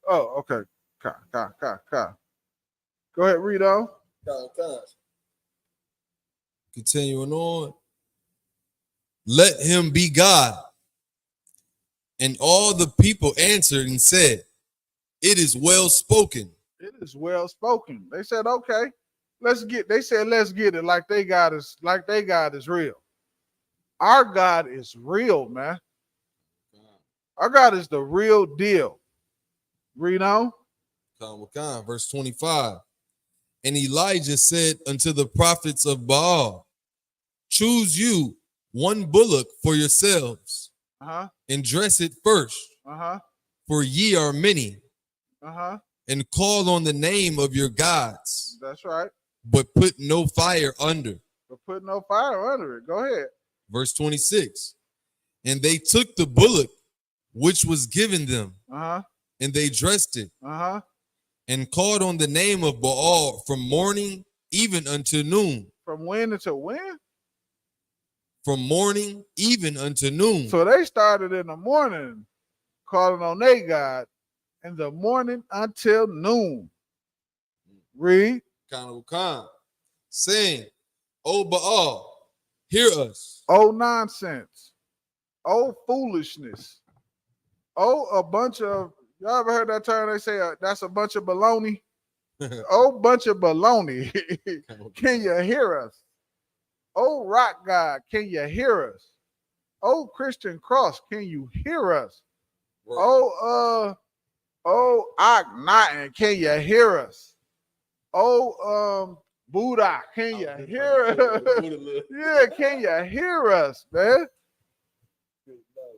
Oh, okay. Go ahead, read on. Continuing on. Let him be God. And all the people answered and said, it is well spoken. It is well spoken. They said, okay, let's get it like they God is real. Our God is real, man. Our God is the real deal. Read on. Verse 25. And Elijah said unto the prophets of Baal, choose you one bullock for yourselves, and dress it first, for ye are many, and call on the name of your gods. That's right. But put no fire under. But put no fire under it. Go ahead. Verse 26. And they took the bullock which was given them, and they dressed it, and called on the name of Baal from morning even unto noon. From when until when? From morning even unto noon. So they started in the morning calling on their God, in the morning until noon. Read. Saying, O Baal, hear us. Oh, nonsense. Oh, foolishness. Oh, a bunch of, y'all ever heard that term? They say that's a bunch of baloney. Oh, bunch of baloney. Can you hear us? Oh, rock God, can you hear us? Oh, Christian cross, can you hear us? Right. Oh, Akhenaten, can you hear us? Oh, Buddha, can you hear us? Yeah, can you hear us, man?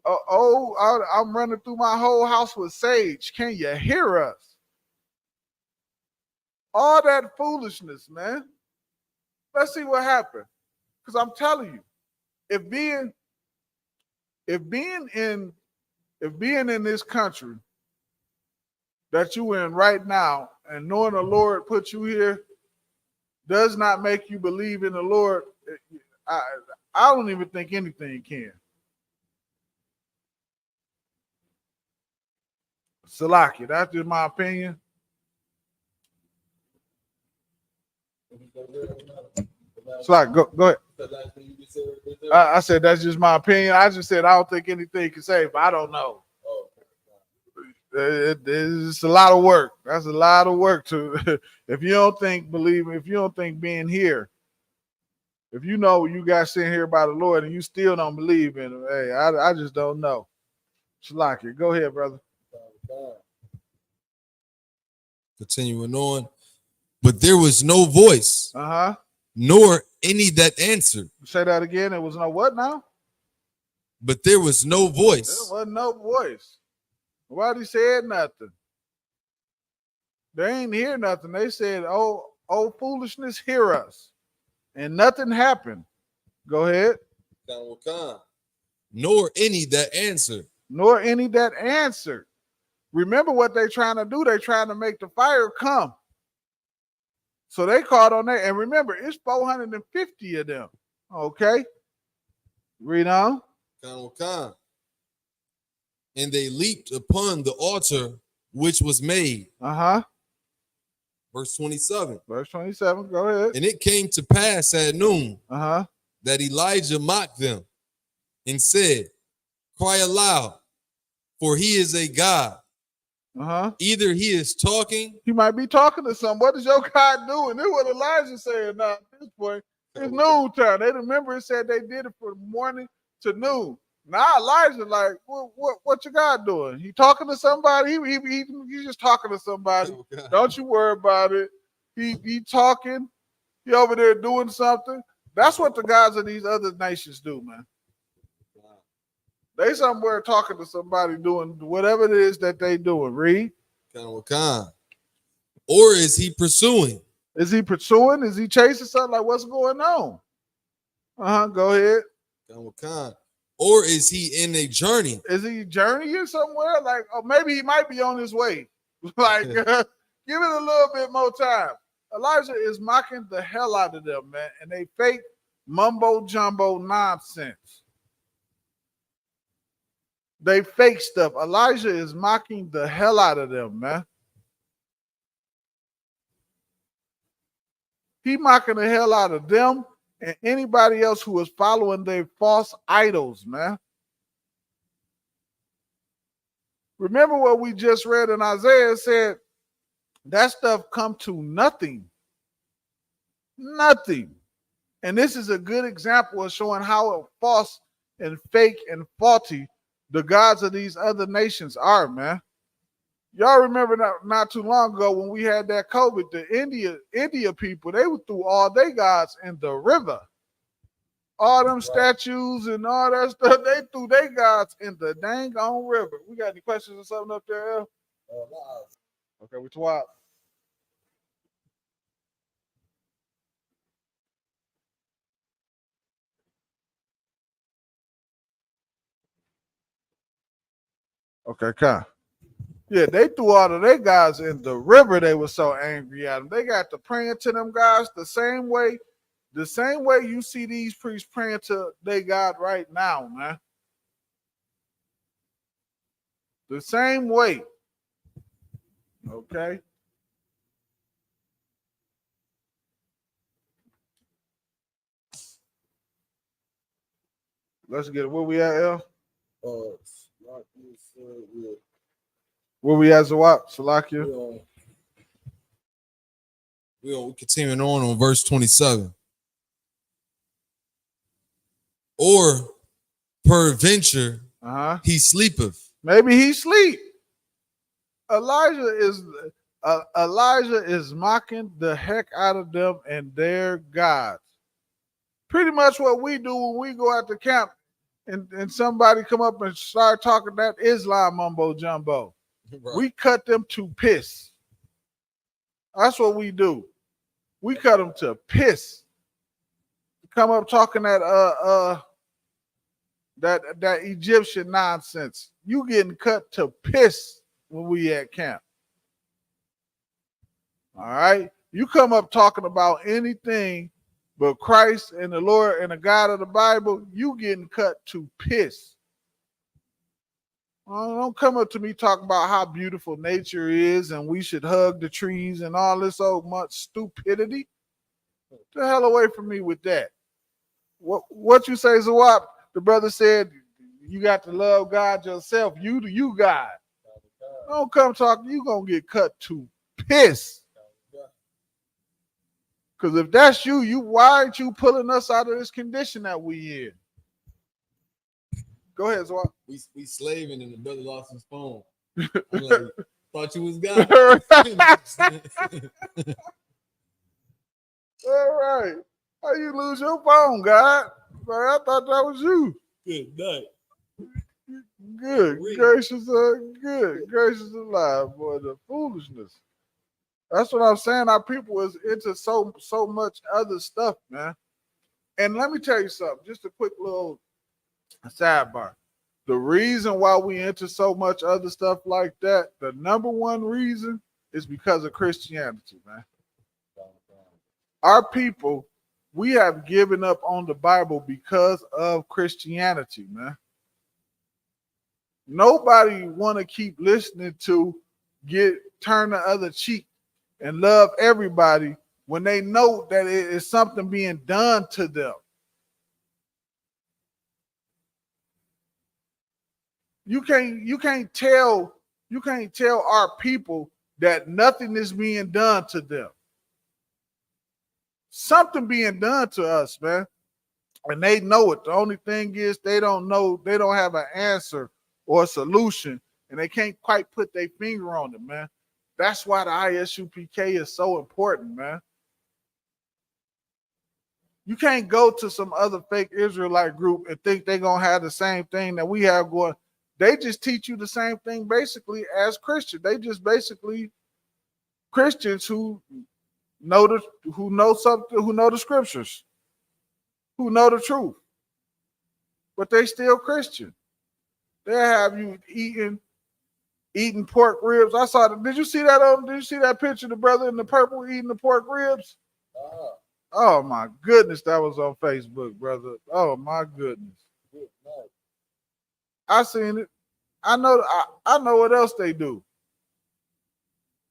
I'm running through my whole house with sage. Can you hear us? All that foolishness, man. Let's see what happened. Because I'm telling you, if being in this country that you in right now and knowing the Lord put you here does not make you believe in the Lord, I don't even think anything can. Salaki, that's just my opinion. Salaki, go ahead. I said that's just my opinion. I just said I don't think anything can save, but I don't know. It's a lot of work. That's a lot of work to if you don't think being here, if you know you got sent here by the Lord and you still don't believe in him, hey, I just don't know. Salaki, go ahead, brother. Continuing on. But there was no voice, nor any that answered. Say that again. There was no what now? But there was no voice. There was no voice. Nobody said nothing. They ain't hear nothing. They said, oh, foolishness, hear us. And nothing happened. Go ahead. Nor any that answered. Nor any that answered. Remember what they're trying to do. They're trying to make the fire come. So they called on that. And remember, it's 450 of them. Okay. Read on. And they leaped upon the altar which was made. Verse 27. Verse 27, go ahead. And it came to pass at noon Uh-huh. that Elijah mocked them and said, cry aloud, for he is a God. Uh-huh. Either he is talking. He might be talking to some. What is your God doing? This is what Elijah said now at this point. It's noon time. They remember it said they did it from morning to noon. Now Elijah like, what your God doing? He talking to somebody? He's just talking to somebody. Oh, don't you worry about it. He talking. He over there doing something. That's what the gods of these other nations do, man. They somewhere talking to somebody doing whatever it is that they doing. Read. Or is he pursuing? Is he pursuing? Is he chasing something? Like, what's going on? Go ahead. Or is he in a journey? Is he journeying somewhere? Like, or maybe he might be on his way. Like, give it a little bit more time. Elijah is mocking the hell out of them, man. And they fake mumbo jumbo nonsense. They fake stuff. Elijah is mocking the hell out of them, man. He mocking the hell out of them and anybody else who is following their false idols, man. Remember what we just read in Isaiah said, that stuff come to nothing. Nothing. And this is a good example of showing how false and fake and faulty the gods of these other nations are, man. Y'all remember not too long ago when we had that COVID, the India people, they threw all their gods in the river. All them statues and all that stuff, they threw their gods in the dang on river. We got any questions or something up there, El? Okay, we twat. Okay, come. Yeah, they threw all of their guys in the river. They were so angry at them. They got to praying to them guys the same way you see these priests praying to their God right now, man. The same way. Okay. Let's get it. Where we at, El? Where we at, Zawak? Salakia? We're continuing on verse 27. Or peradventure he sleepeth. Maybe he sleep. Elijah is mocking the heck out of them and their gods. Pretty much what we do when we go out to camp and somebody come up and start talking that Islam mumbo jumbo. Right. We cut them to piss. That's what we do. We cut them to piss. Come up talking that Egyptian nonsense. You getting cut to piss when we at camp. All right. You come up talking about anything but Christ and the Lord and the God of the Bible, you getting cut to piss. Don't come up to me talking about how beautiful nature is and we should hug the trees and all this so much stupidity. Get the hell away from me with that. What you say, Zawap? The brother said you got to love God yourself. You God. Don't come talk. You gonna get cut to piss. Because if that's you, why aren't you pulling us out of this condition that we in? Go ahead, Zawap. We slaving and the brother lost his phone. I'm like, thought you was God. All right. How you lose your phone, God? I thought that was you. Good night. Good. Gracious, good. Gracious alive, boy. The foolishness. That's what I'm saying. Our people is into so much other stuff, man. And let me tell you something. Just a quick little sidebar. The reason why we into so much other stuff like that, the number one reason is because of Christianity, man. Our people, we have given up on the Bible because of Christianity, man. Nobody want to keep listening to turn the other cheek and love everybody when they know that it is something being done to them. You can't tell our people that nothing is being done to them. Something being done to us, man. And they know it. The only thing is they don't know, they don't have an answer or a solution, and they can't quite put their finger on it, man. That's why the ISUPK is so important, man. You can't go to some other fake Israelite group and think they're going to have the same thing that we have going. They just teach you the same thing basically as Christians. They just basically Christians who know the scriptures, who know the truth, but they still Christian. They have you eating pork ribs. I saw did you see that picture of the brother in the purple eating the pork ribs? Oh my goodness, that was on Facebook, brother. Oh my goodness. I seen it. I know what else they do.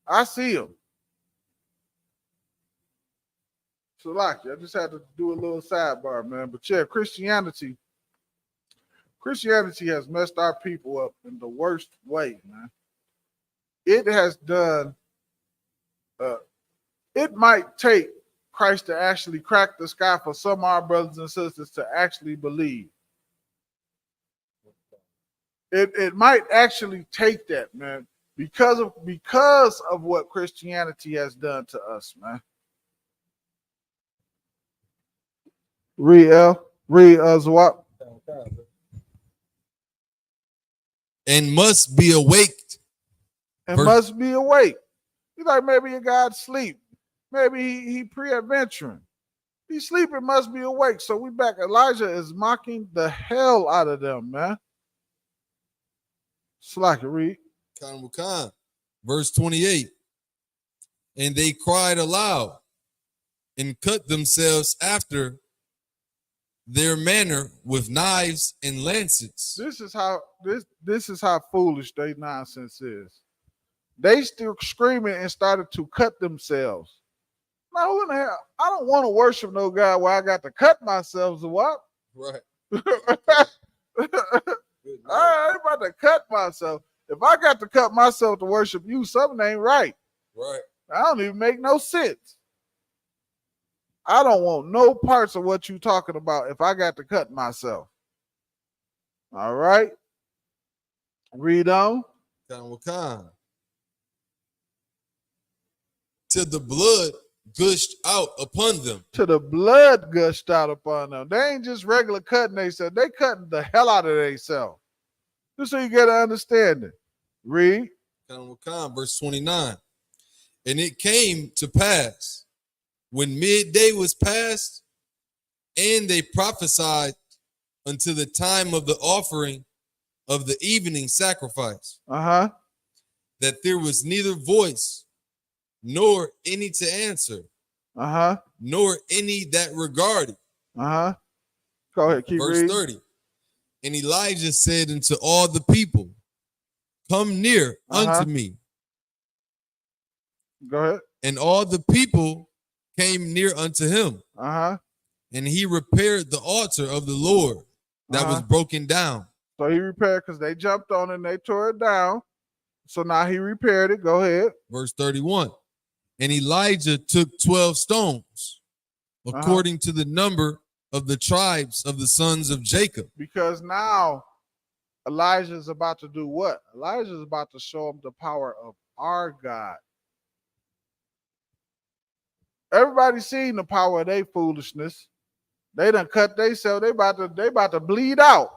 I see them. So like, I just had to do a little sidebar, man. But yeah, Christianity has messed our people up in the worst way, man. It has done, it might take Christ to actually crack the sky for some of our brothers and sisters to actually believe. It might actually take that, man, because of what Christianity has done to us, man. Read Zwap. And must be awaked. And must be awake. He's like, maybe your God sleep. Maybe he pre-adventuring. He sleeping, must be awake. So we back. Elijah is mocking the hell out of them, man. Slack it, read. Verse 28. And they cried aloud and cut themselves after their manner with knives and lancets. This is how foolish they nonsense is. They still screaming and started to cut themselves. Now, who in the hell? I don't want to worship no God where I got to cut myself. So what? Right. I ain't about to cut myself. If I got to cut myself to worship you, something ain't right. Right. I don't even make no sense. I don't want no parts of what you talking about if I got to cut myself. All right. Read on. Till the blood gushed out upon them. Till the blood gushed out upon them. They ain't just regular cutting themselves. They cutting the hell out of themselves. Just so you get an understanding. Read. Verse 29. And it came to pass when midday was past, and they prophesied until the time of the offering of the evening sacrifice, that there was neither voice nor any to answer, nor any that regarded. Go ahead, keep Verse reading. 30. And Elijah said unto all the people, come near unto me. Go ahead. And all the people came near unto him. And he repaired the altar of the Lord that was broken down. So he repaired because they jumped on it and they tore it down. So now he repaired it. Go ahead. Verse 31. And Elijah took 12 stones, according to the number of the tribes of the sons of Jacob. Because now Elijah is about to do what? Elijah is about to show them the power of our God. Everybody seen the power of their foolishness. They done cut themselves. They about to bleed out.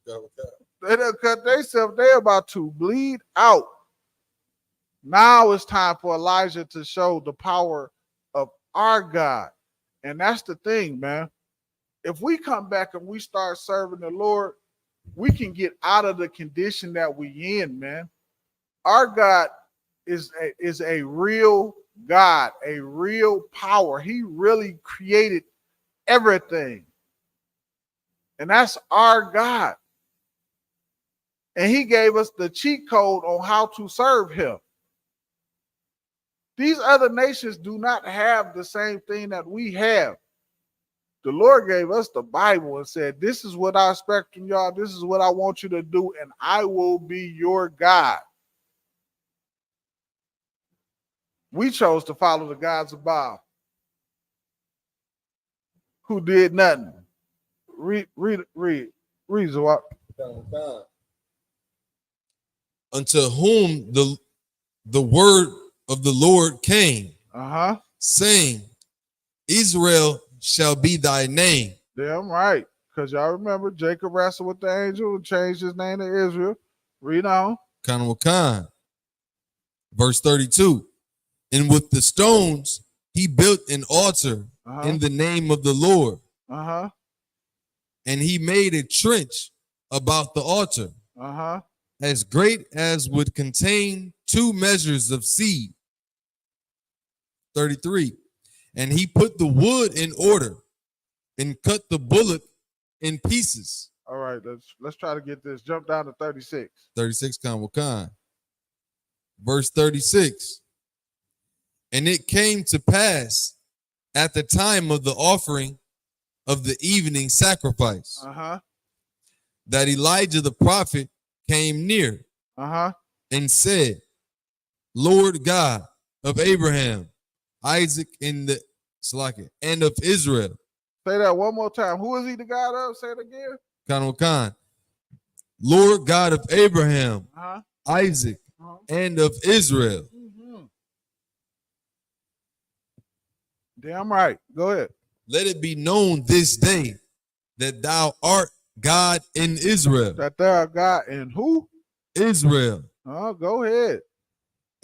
They done cut themselves. They about to bleed out. Now it's time for Elijah to show the power of our God. And that's the thing, man. If we come back and we start serving the Lord, we can get out of the condition that we in, man. Our God is a real God, a real power. He really created everything. And that's our God. And he gave us the cheat code on how to serve him. These other nations do not have the same thing that we have. The Lord gave us the Bible and said, this is what I expect from y'all. This is what I want you to do, and I will be your God. We chose to follow the gods of Baal, who did nothing. Read, Zawak. Unto whom the word of the Lord came, saying, Israel shall be thy name. Damn right. Because y'all remember Jacob wrestled with the angel and changed his name to Israel. Read on. Khan. Verse 32. And with the stones he built an altar in the name of the Lord. And he made a trench about the altar, as great as would contain 2 measures of seed. 33. And he put the wood in order and cut the bullock in pieces. All right, let's try to get this. Jump down to 36. 36, Khan. Verse 36. And it came to pass at the time of the offering of the evening sacrifice that Elijah the prophet came near and said, Lord God of Abraham, Isaac, and of Israel. Say that one more time. Who is he the God of? Say it again. Khan. Lord God of Abraham, Isaac, and of Israel. Damn right. Go ahead. Let it be known this day that thou art God in Israel. That thou art God in who? Israel. Go ahead.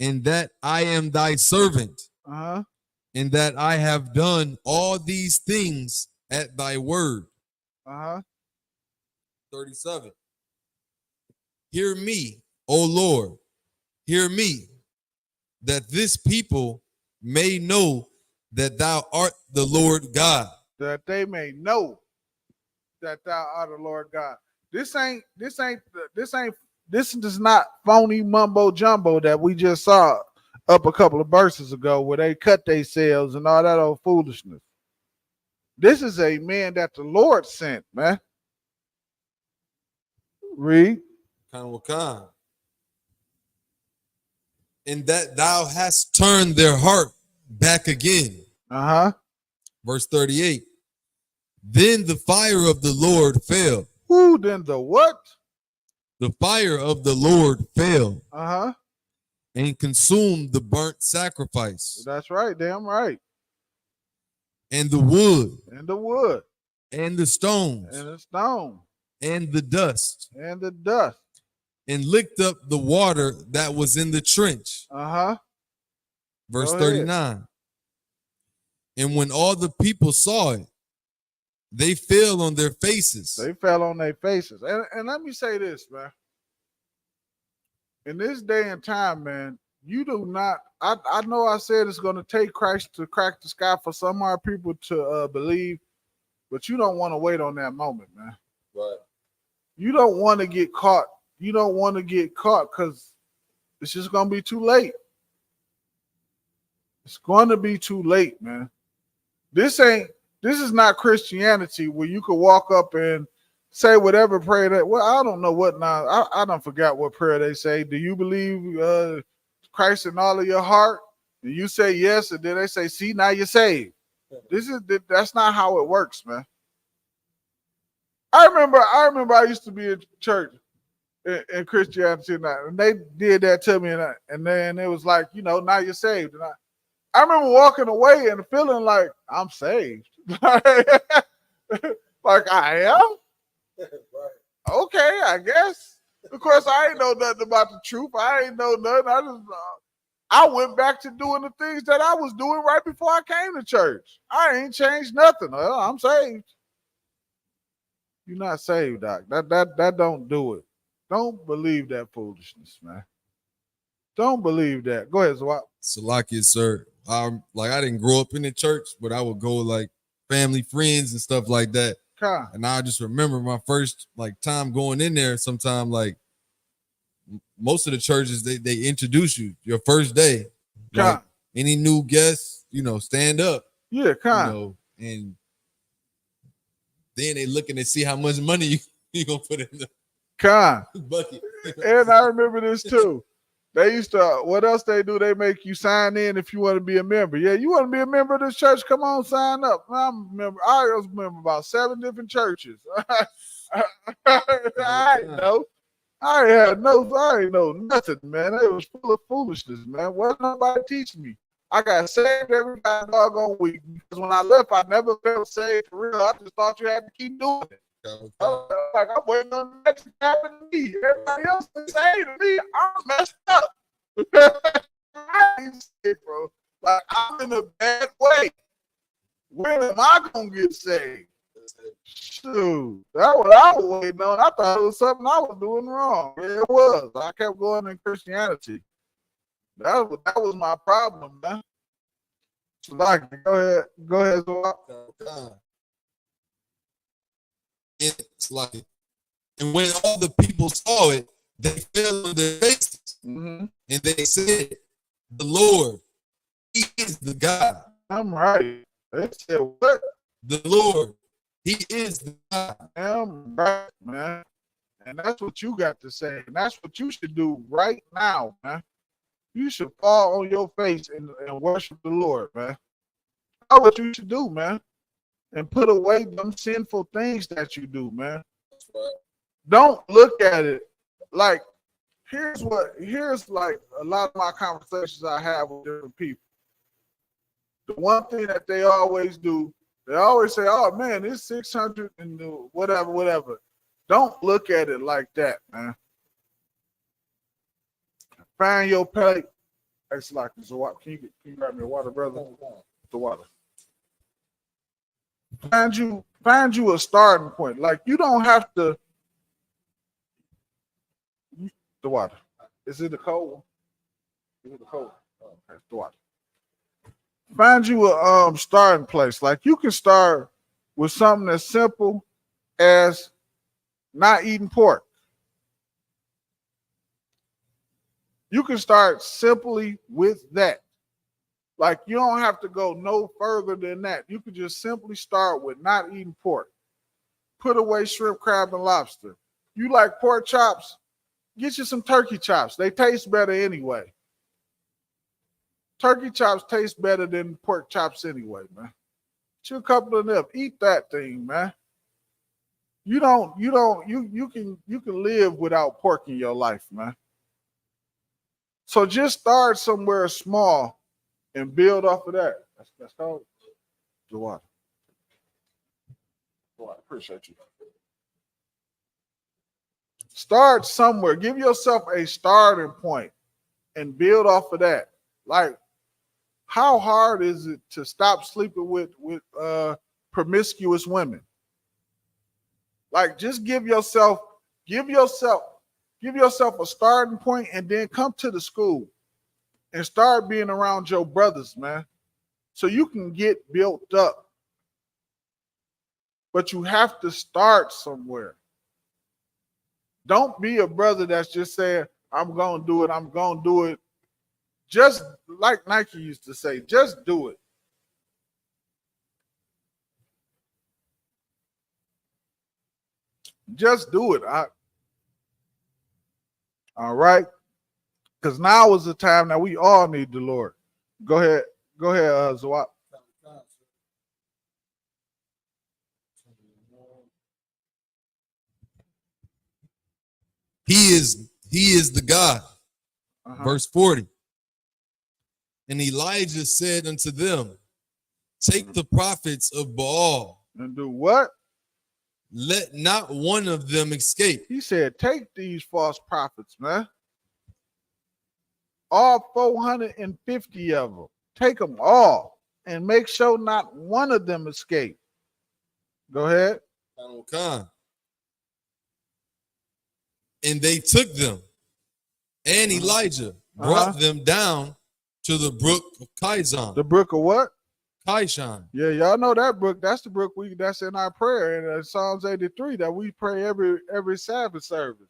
And that I am thy servant. And that I have done all these things at thy word. 37. Hear me, O Lord. Hear me, that this people may know that thou art the Lord God. That they may know that thou art the Lord God. This is not phony mumbo jumbo that we just saw up a couple of verses ago where they cut themselves and all that old foolishness. This is a man that the Lord sent, man. Read. Khan. And that thou hast turned their heart back again. Verse 38. Then the fire of the Lord fell. Who then the what? The fire of the Lord fell. And consumed the burnt sacrifice. That's right, damn right. And the wood. And the wood. And the stones. And the stone. And the dust. And the dust. And licked up the water that was in the trench. Verse 39. And when all the people saw it, they fell on their faces. They fell on their faces. And let me say this, man. In this day and time, man, you do not, I know I said it's going to take Christ to crack the sky for some of our people to believe, but you don't want to wait on that moment, man. Right. You don't want to get caught. You don't want to get caught because it's just going to be too late. It's going to be too late, man. This is not Christianity where you could walk up and say whatever prayer that, well, I don't know what now. I don't forget what prayer they say. Do you believe Christ in all of your heart? And you say yes, and then they say, see, now you're saved. That's not how it works, man. I remember I used to be in church in Christianity, and they did that to me, and then it was like, now you're saved. And I remember walking away and feeling like I'm saved. Like I am? Right. Okay, I guess. Of course, I ain't know nothing about the truth. I ain't know nothing. I went back to doing the things that I was doing right before I came to church. I ain't changed nothing. I'm saved. You're not saved, Doc. That don't do it. Don't believe that foolishness, man. Don't believe that. Go ahead, Zawak. Salakia, sir. I didn't grow up in the church, but I would go like family, friends, and stuff like that. And I just remember my first time going in there. Sometime most of the churches they introduce you your first day. any new guests, stand up. Yeah, And then they looking to see how much money you gonna put in the bucket. And I remember this too. They used to, what else they do? They make you sign in if you want to be a member. Yeah, you want to be a member of this church? Come on, sign up. I was a member about 7 different churches. I ain't know. I ain't know nothing, man. It was full of foolishness, man. Wasn't nobody teaching me. I got saved every doggone week because when I left, I never felt saved for real. I just thought you had to keep doing it. I'm waiting on the next to happen to me. Everybody else is saying to me, I'm messed up. I ain't saved, bro. Like, I'm in a bad way. When am I gonna get saved? Shoot, that's what I was waiting on. I thought it was something I was doing wrong. Yeah, it was. I kept going in Christianity. That was my problem, man. So like, go ahead, It's like, and when all the people saw it, they fell on their faces, and they said, "The Lord, He is the God." I'm right. They said what? The Lord, He is the God. I'm right, man. And that's what you got to say. And that's what you should do right now, man. You should fall on your face and worship the Lord, man. That's what you should do, man. And put away them sinful things that you do, man. Don't look at it like, here's like a lot of my conversations I have with different people. The one thing that they always do, they always say, oh man, it's 600 and whatever. Don't look at it like that, man. Find your plate. It's like, so can you grab me a water, brother? The water. Find you a starting point. Like, you don't have to. The water. Is it the cold one? Is it the cold? Oh, okay, the water. Find you a starting place. Like, you can start with something as simple as not eating pork. You can start simply with that. Like, you don't have to go no further than that. You can just simply start with not eating pork. Put away shrimp, crab, and lobster. You like pork chops? Get you some turkey chops. They taste better anyway. Turkey chops taste better than pork chops anyway, man. Chew a couple of them. Eat that thing, man. You can live without pork in your life, man. So just start somewhere small and build off of that. That's called the water. I appreciate you. Start somewhere. Give yourself a starting point and build off of that. Like, how hard is it to stop sleeping with promiscuous women? Like, just give yourself a starting point and then come to the school and start being around your brothers, man, so you can get built up. But you have to start somewhere. Don't be a brother that's just saying, I'm going to do it. Just like Nike used to say, just do it. Just do it. All right? Because now is the time that we all need the Lord. Go ahead, Zawat. He is the God. Verse 40. And Elijah said unto them, take the prophets of Baal. And do what? Let not one of them escape. He said, take these false prophets, man. All 450 of them. Take them all and make sure not one of them escape. Go ahead. And they took them, and Elijah brought them down to the brook of Kizon. The brook of what? Kishon. Yeah, y'all know that brook. That's the brook that's in our prayer in Psalms 83 that we pray every Sabbath service.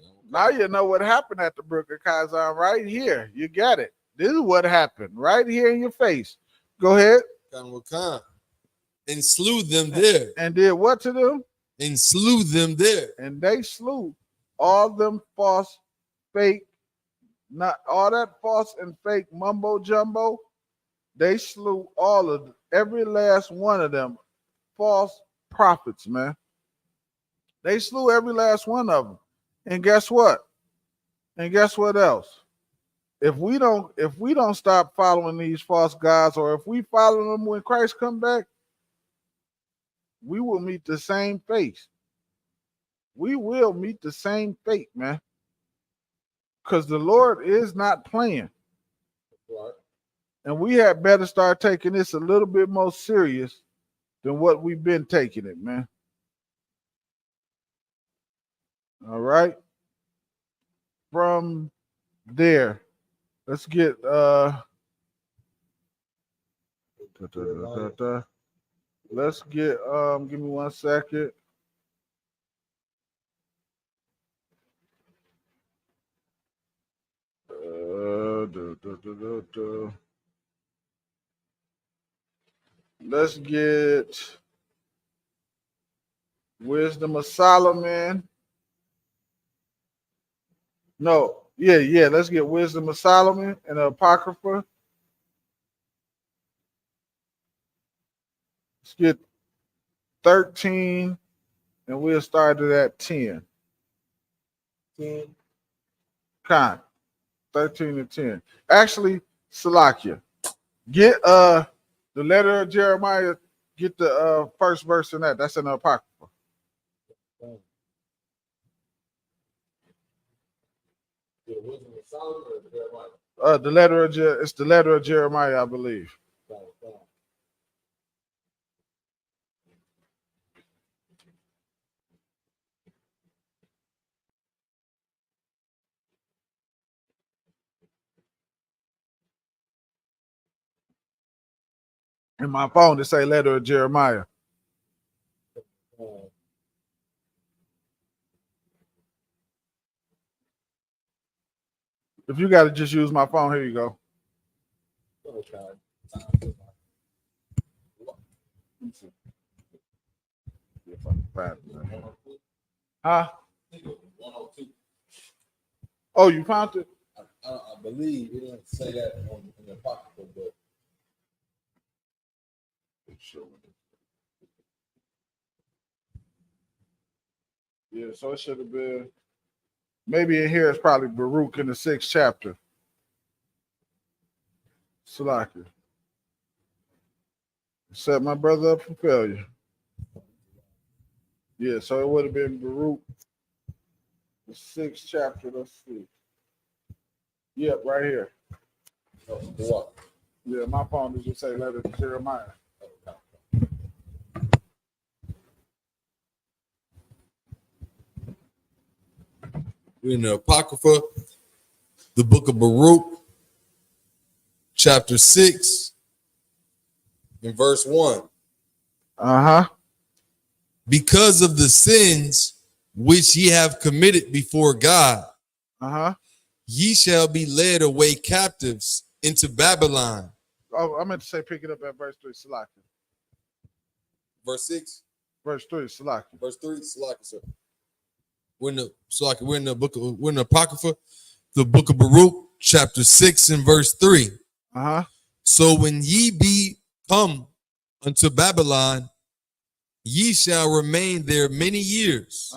Okay. Now you know what happened at the brook of Kizon right here. You got it. This is what happened right here in your face. Go ahead. And slew them there. And did what to them? And slew them there. And they slew all them false, fake, not all that false and fake mumbo jumbo. They slew all of every last one of them false prophets, man. They slew every last one of them. And guess what? And guess what else? If we don't stop following these false gods, or if we follow them when Christ come back, we will meet the same fate. We will meet the same fate, man. Because the Lord is not playing. Right. And we had better start taking this a little bit more serious than what we've been taking it, man. All right. From there, let's get let's get give me 1 second. Let's get Wisdom of Solomon. No, yeah. Let's get Wisdom of Solomon and the Apocrypha. Let's get 13, and we'll start it at 10. 10. Kind. 13 and 10. Actually, Salakia, get the letter of Jeremiah. Get the first verse in that. That's in the Apocrypha. The letter of it's the letter of Jeremiah, I believe. In my phone, it say letter of Jeremiah. If you got to just use my phone, here you go. Huh? Oh, you found it? I believe it didn't say that in the Apocrypha, but yeah, so it should have been. Maybe in here it's probably Baruch in the 6th chapter. Salaki. Set my brother up for failure. Yeah, so it would have been Baruch, the 6th chapter. Let's see. Yep, right here. What? Yeah, my phone does just say letter to Jeremiah. We're in the Apocrypha, the book of Baruch, chapter 6, and verse 1. Because of the sins which ye have committed before God, ye shall be led away captives into Babylon. Oh, I meant to say pick it up at verse 3, Salaki. Verse 6? Verse 3, Salaki. Verse 3, Salaki, sir. We're in the Apocrypha, the book of Baruch, chapter 6 and verse 3. So when ye be come unto Babylon, ye shall remain there many years,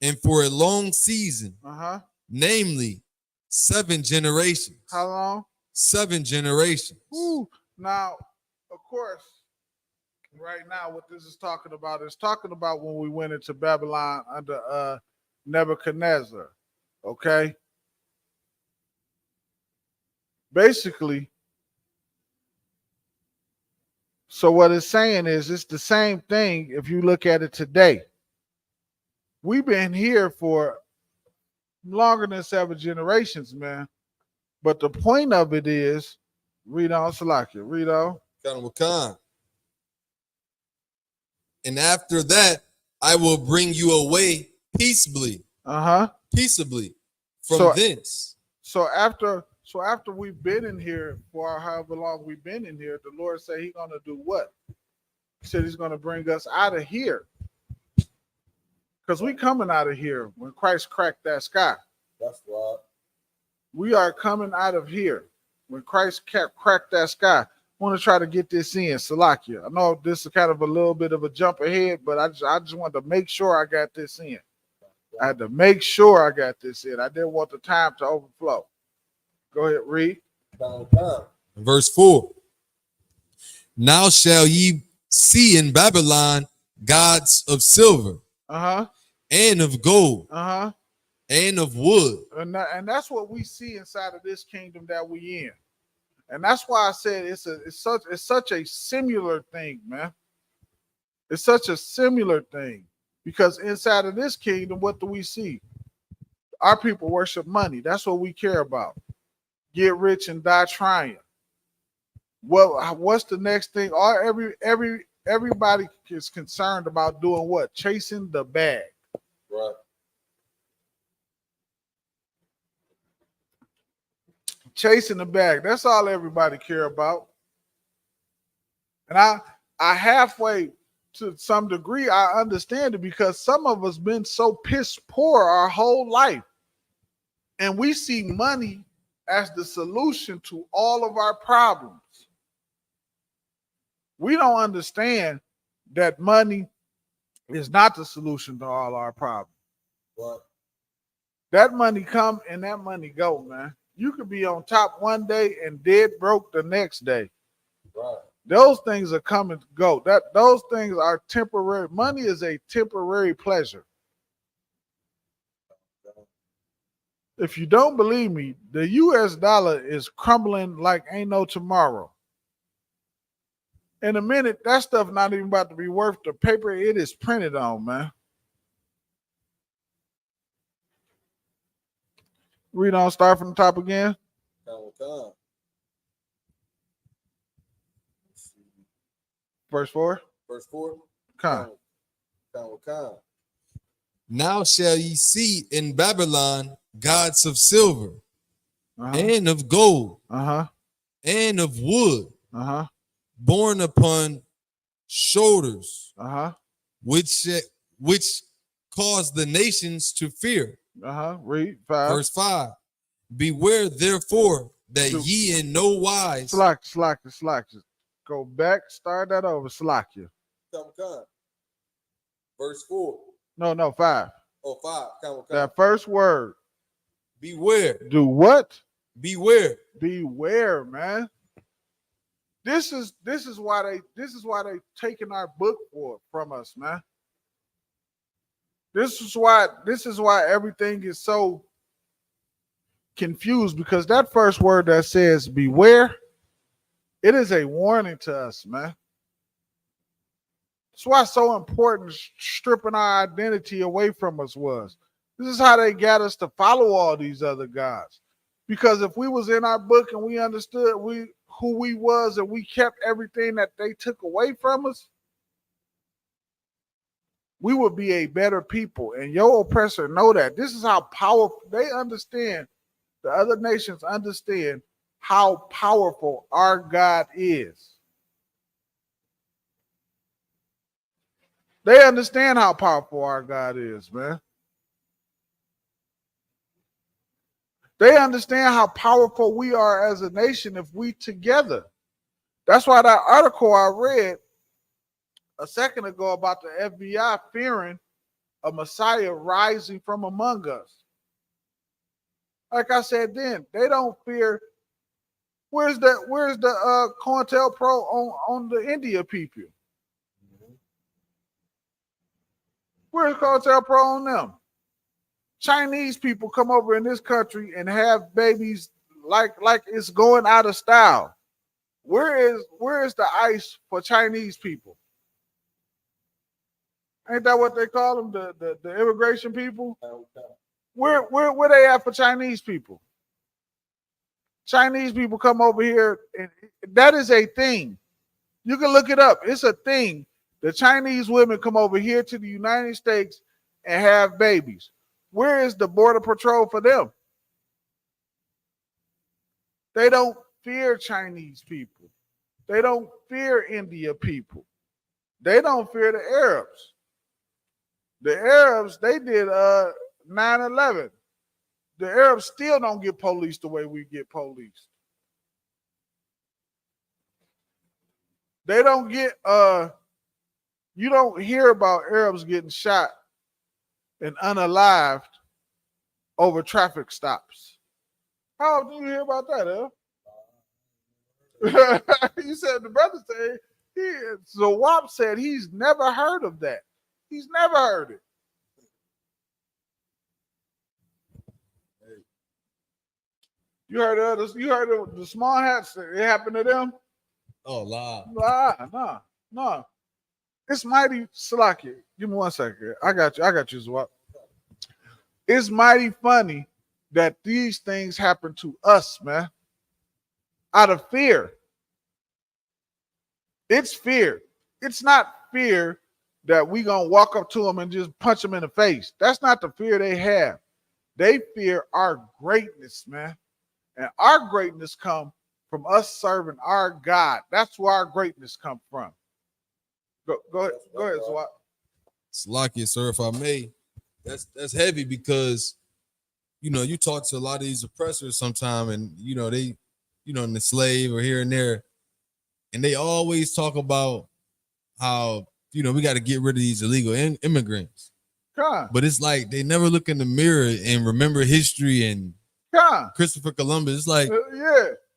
and for a long season, namely 7 generations. How long? 7 generations. Ooh. Now, of course, right now what this is talking about is talking about when we went into Babylon under Nebuchadnezzar. Okay? Basically, so what it's saying is it's the same thing if you look at it today. We've been here for longer than 7 generations, man. But the point of it is, read on, Salakia, read on. And after that, I will bring you away peaceably. Peaceably from thence. So after So after we've been in here for however long we've been in here, the Lord said He's gonna do what? He said He's gonna bring us out of here. Because we coming out of here when Christ cracked that sky. That's right. We are coming out of here when Christ cracked that sky. I want to try to get this in, Salakia. I know this is kind of a little bit of a jump ahead, but I just wanted to make sure I got this in. I had to make sure I got this in. I didn't want the time to overflow. Go ahead, read. Verse 4. Now shall ye see in Babylon gods of silver, and of gold, and of wood. And that's what we see inside of this kingdom that we in. And that's why I said it's such a similar thing, man. It's such a similar thing. Because inside of this kingdom, what do we see? Our people worship money. That's what we care about. Get rich and die trying. Well, what's the next thing? Everybody is concerned about doing what? Chasing the bag. Right. Chasing the bag. That's all everybody care about. And I halfway to some degree, I understand it because some of us been so piss poor our whole life. And we see money as the solution to all of our problems. We don't understand that money is not the solution to all our problems. Right. That money come and that money go, man. You could be on top one day and dead broke the next day. Right. Those things are come and go. Those things are temporary. Money is a temporary pleasure. If you don't believe me, the US dollar is crumbling like ain't no tomorrow. In a minute, that stuff not even about to be worth the paper it is printed on, man. Read on, start from the top again. Verse 4. Verse 4. Come. Now shall ye see in Babylon gods of silver, and of gold, and of wood, borne upon shoulders, which cause the nations to fear. Read 5. Verse 5. Beware therefore that ye in no wise. Slack. Go back, start that over. Slakia. Verse 4. No, 5. Oh, 5. Come. That first word. Beware. Do what? Beware. Beware, man. This is why they taking our book from us, man. This is why everything is so confused, because that first word that says beware, it is a warning to us, man. That's why it's so important stripping our identity away from us was. This is how they got us to follow all these other gods. Because if we was in our book and we understood who we was and we kept everything that they took away from us, we would be a better people. And your oppressor know that. This is how powerful they understand. The other nations understand how powerful our God is. They understand how powerful our God is, man. They understand how powerful we are as a nation if we together. That's why that article I read a second ago about the FBI fearing a Messiah rising from among us. Like I said then, they don't fear. Where's the COINTELPRO on the India people? Where's COINTELPRO on them? Chinese people come over in this country and have babies like it's going out of style. Where is the ICE for Chinese people? Ain't that what they call them? The immigration people? Where they at for Chinese people? Chinese people come over here, and that is a thing. You can look it up. It's a thing. The Chinese women come over here to the United States and have babies. Where is the border patrol for them? They don't fear Chinese people. They don't fear India people. They don't fear the Arabs. The Arabs, they did 9/11. The Arabs still don't get policed the way we get policed. They don't get you don't hear about Arabs getting shot and unalived over traffic stops. How do you hear about that, huh? You said the brother said Zawap said he's never heard of that. He's never heard it. You heard of this? You heard of the small hats? It happened to them? Oh, lie. No. It's mighty Salaki. Give me 1 second. I got you, Zawap. It's mighty funny that these things happen to us, man. Out of fear. It's fear. It's not fear that we gonna walk up to them and just punch them in the face. That's not the fear they have. They fear our greatness, man. And our greatness come from us serving our God. That's where our greatness come from. Go ahead, Swat. Salakia, sir, if I may. That's heavy because you talk to a lot of these oppressors sometime, and they in the slave or here and there, and they always talk about how we got to get rid of these illegal immigrants. But it's like they never look in the mirror and remember history and Christopher Columbus. It's like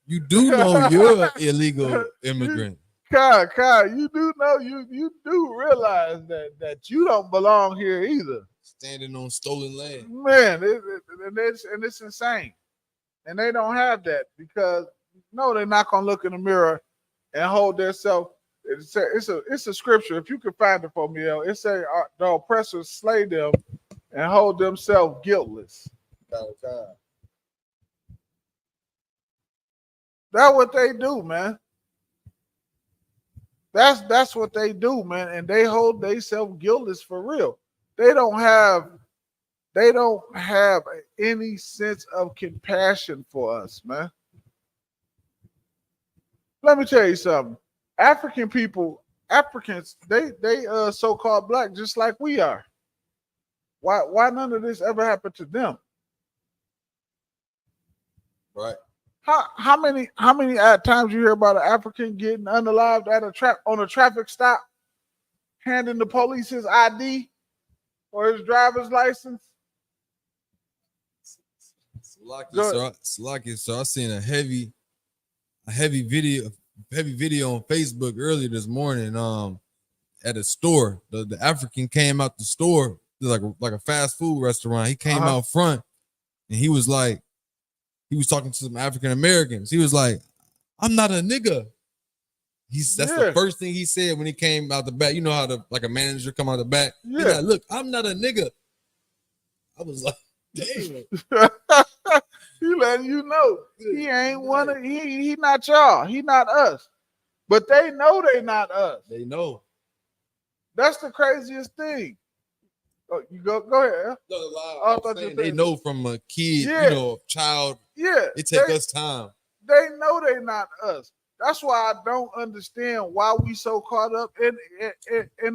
you do know you're an illegal immigrant. You do know you do realize that you don't belong here either. Standing on stolen land, man, it's insane, and they don't have that because they're not gonna look in the mirror and hold themselves. It's a scripture. If you can find it for me, it say the oppressors slay them and hold themselves guiltless. That's what they do, man. That's what they do, man, and they hold themselves guiltless for real. They don't have any sense of compassion for us, man. Let me tell you something. Africans, they so-called black just like we are. Why none of this ever happened to them? Right. How many times you hear about an African getting unalived at on a traffic stop, handing the police his ID or his driver's license? Salaki, so I seen a heavy video on Facebook earlier this morning. At a store, the African came out the store like a fast food restaurant. He came out front and he was talking to some African Americans. He was like, "I'm not a nigga." That's the first thing he said when he came out the back. You know how a manager come out the back. Yeah. He's like, "Look, I'm not a nigga." I was like, "Damn." He letting you know he ain't one of he not y'all. He not us. But they know they not us. They know. That's the craziest thing. Oh, you go ahead. No, they know from a kid, child. Yeah, it take us time. They know they not us. That's why I don't understand why we so caught up in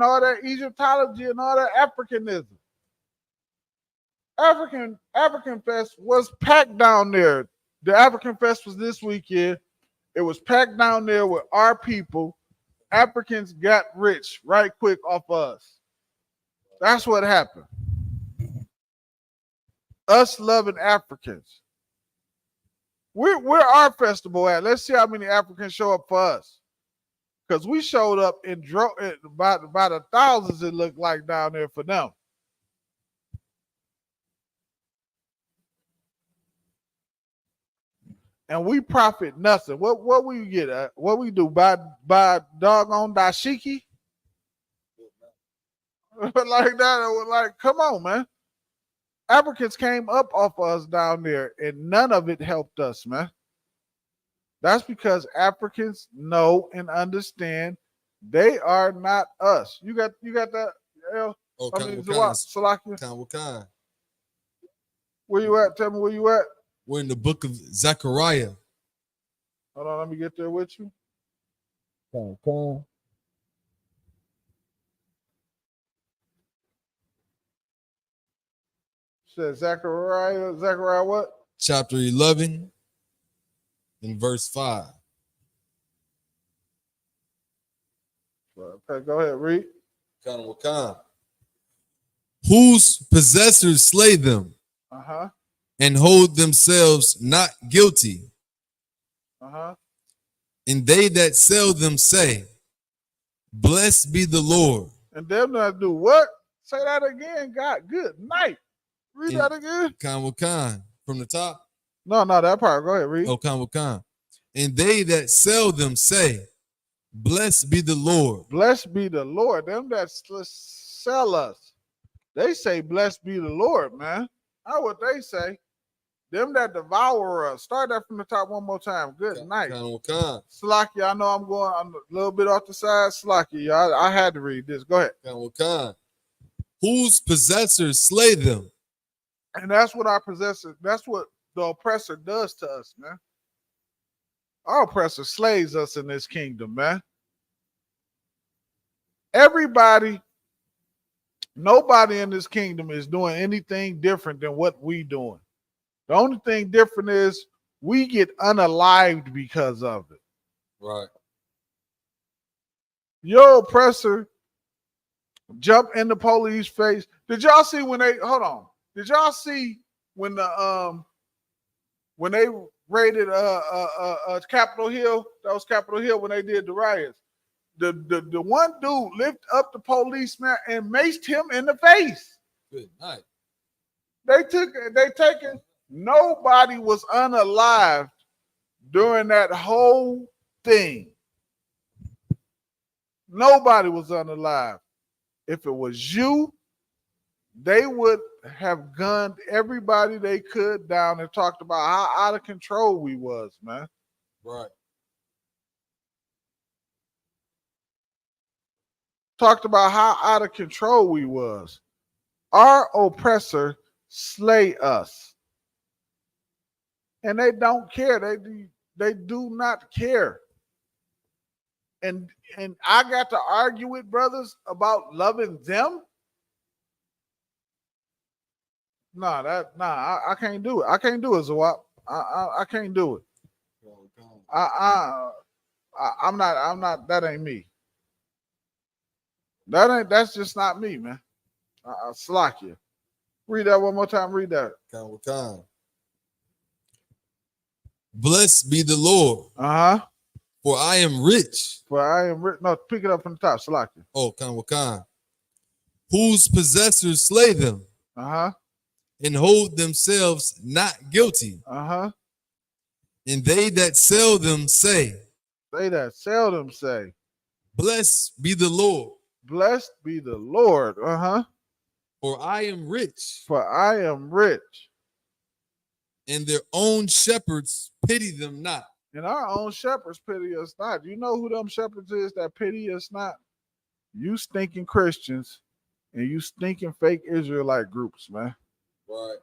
all that Egyptology and all that Africanism. African Fest was packed down there. The African Fest was this weekend. It was packed down there with our people. Africans got rich right quick off us. That's what happened. Us loving Africans. Where our festival at? Let's see how many Africans show up for us. Because we showed up in by the thousands, it looked like down there for them. And we profit nothing. What we get at? What we do? Buy doggone dashiki? Like that? Like, come on, man. Africans came up off of us down there, and none of it helped us, man. That's because Africans know and understand they are not us. You got that? Salakia. Where you at? Tell me where you at. We're in the book of Zechariah. Hold on, let me get there with you. Come. Said Zechariah what? Chapter 11 and verse 5. Okay, go ahead, read. Whose possessors slay them Uh-huh. and hold themselves not guilty. Uh-huh. And they that sell them say, blessed be the Lord. And them that do what? Say that again, God. Good night. Read that again. Khan from the top. No, that part. Go ahead, read. Oh, Khan. And they that sell them say, blessed be the Lord. Blessed be the Lord. Them that sell us, they say, blessed be the Lord, man. That's what they say. Them that devour us. Start that from the top one more time. Good night. Slacky, I know I'm a little bit off the side. Slacky, I had to read this. Go ahead. Whose possessors slay them. And that's what our possessor, that's what the oppressor does to us, man. Our oppressor slays us in this kingdom, man. Nobody in this kingdom is doing anything different than what we doing. The only thing different is we get unalived because of it. Right. Your oppressor jump in the police face. Did y'all see when they Did y'all see when they raided Capitol Hill? That was Capitol Hill when they did the riots. The one dude lifted up the policeman and maced him in the face. Good night. They taken. Nobody was unalived during that whole thing. Nobody was unalive. If it was you, they would have gunned everybody they could down and talked about how out of control we was, man. Right. Talked about how out of control we was. Our oppressor slay us. And they don't care. They do not care. And I got to argue with brothers about loving them. I can't do it. I can't do it, Zawap. I can't do it. I'm not. That ain't me. That's just not me, man. Slack you. Read that one more time. Read that. Blessed be the Lord. Uh-huh. For I am rich. No, pick it up from the top. Slack you. Oh, Khan. Whose possessors slay them. Uh-huh. And hold themselves not guilty. Uh-huh. And they that sell them say. Blessed be the Lord. Blessed be the Lord. Uh-huh. For I am rich. And their own shepherds pity them not. And our own shepherds pity us not. You know who them shepherds is that pity us not? You stinking Christians and you stinking fake Israelite groups, man. Right.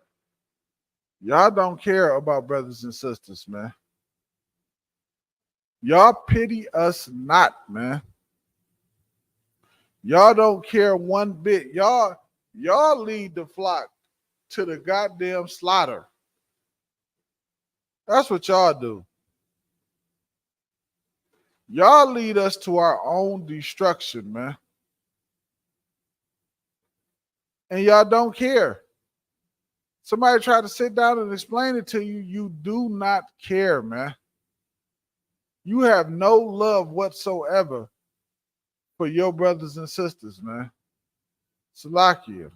Y'all don't care about brothers and sisters, man. Y'all pity us not, man. Y'all don't care one bit. Y'all lead the flock to the goddamn slaughter. That's what y'all do. Y'all lead us to our own destruction, man. And y'all don't care. Somebody try to sit down and explain it to you. You do not care, man. You have no love whatsoever for your brothers and sisters, man. Salakia.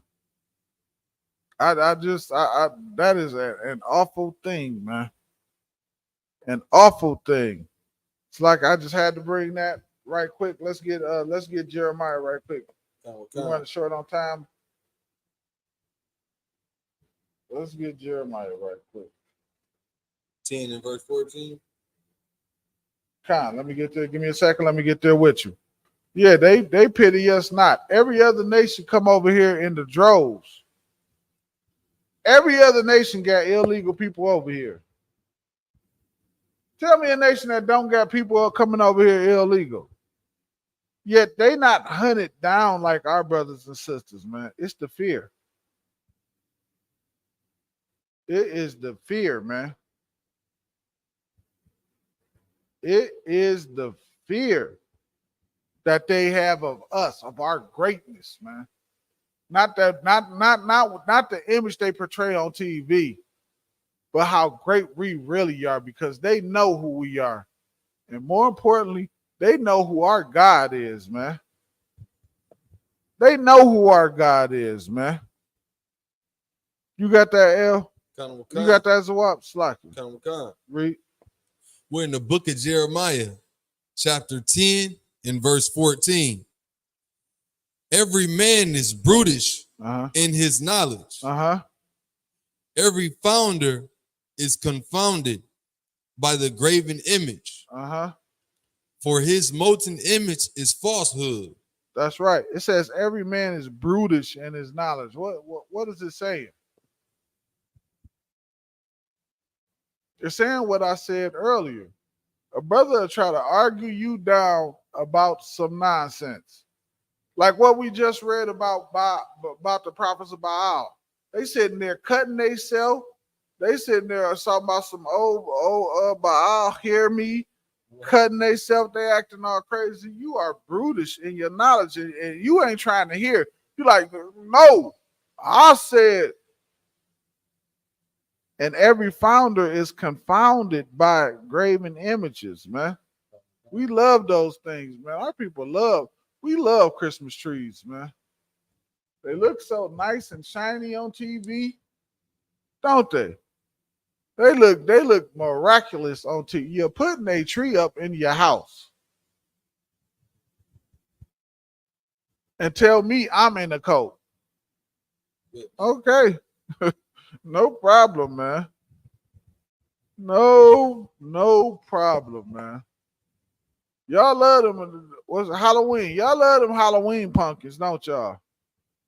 That is an awful thing, man. An awful thing. It's like I just had to bring that right quick. Let's get Jeremiah right quick. We're running short on time. Let's get Jeremiah right quick. 10 and verse 14. Let me get there. Give me a second. Let me get there with you. Yeah, they pity us not. Every other nation come over here in the droves. Every other nation got illegal people over here. Tell me a nation that don't got people coming over here illegal. Yet they not hunted down like our brothers and sisters, man. It's the fear. It is the fear, man. It is the fear that they have of us, of our greatness, man. Not the image they portray on TV, but how great we really are, because they know who we are. And more importantly, they know who our God is, man. They know who our God is, man. You got that, L? You got that, Zawap? Slacky. Read. We're in the book of Jeremiah, chapter 10 and verse 14. Every man is brutish in his knowledge. Every founder is confounded by the graven image. For his molten image is falsehood. That's right. It says every man is brutish in his knowledge. What is it saying? It's saying what I said earlier. A brother will try to argue you down about some nonsense. Like what we just read about the prophets of Baal. They sitting there cutting themselves. They sitting there talking about some Baal, hear me, cutting themselves. They acting all crazy. You are brutish in your knowledge, and you ain't trying to hear. You like, no, I said. And every founder is confounded by graven images, man. We love those things, man. Our people we love Christmas trees, man. They look so nice and shiny on TV, don't they? They look miraculous on TV. You're putting a tree up in your house. And tell me I'm in a coat. Okay. No problem, man. No problem, man. Y'all love them. What's it, Halloween? Y'all love them Halloween pumpkins, don't y'all?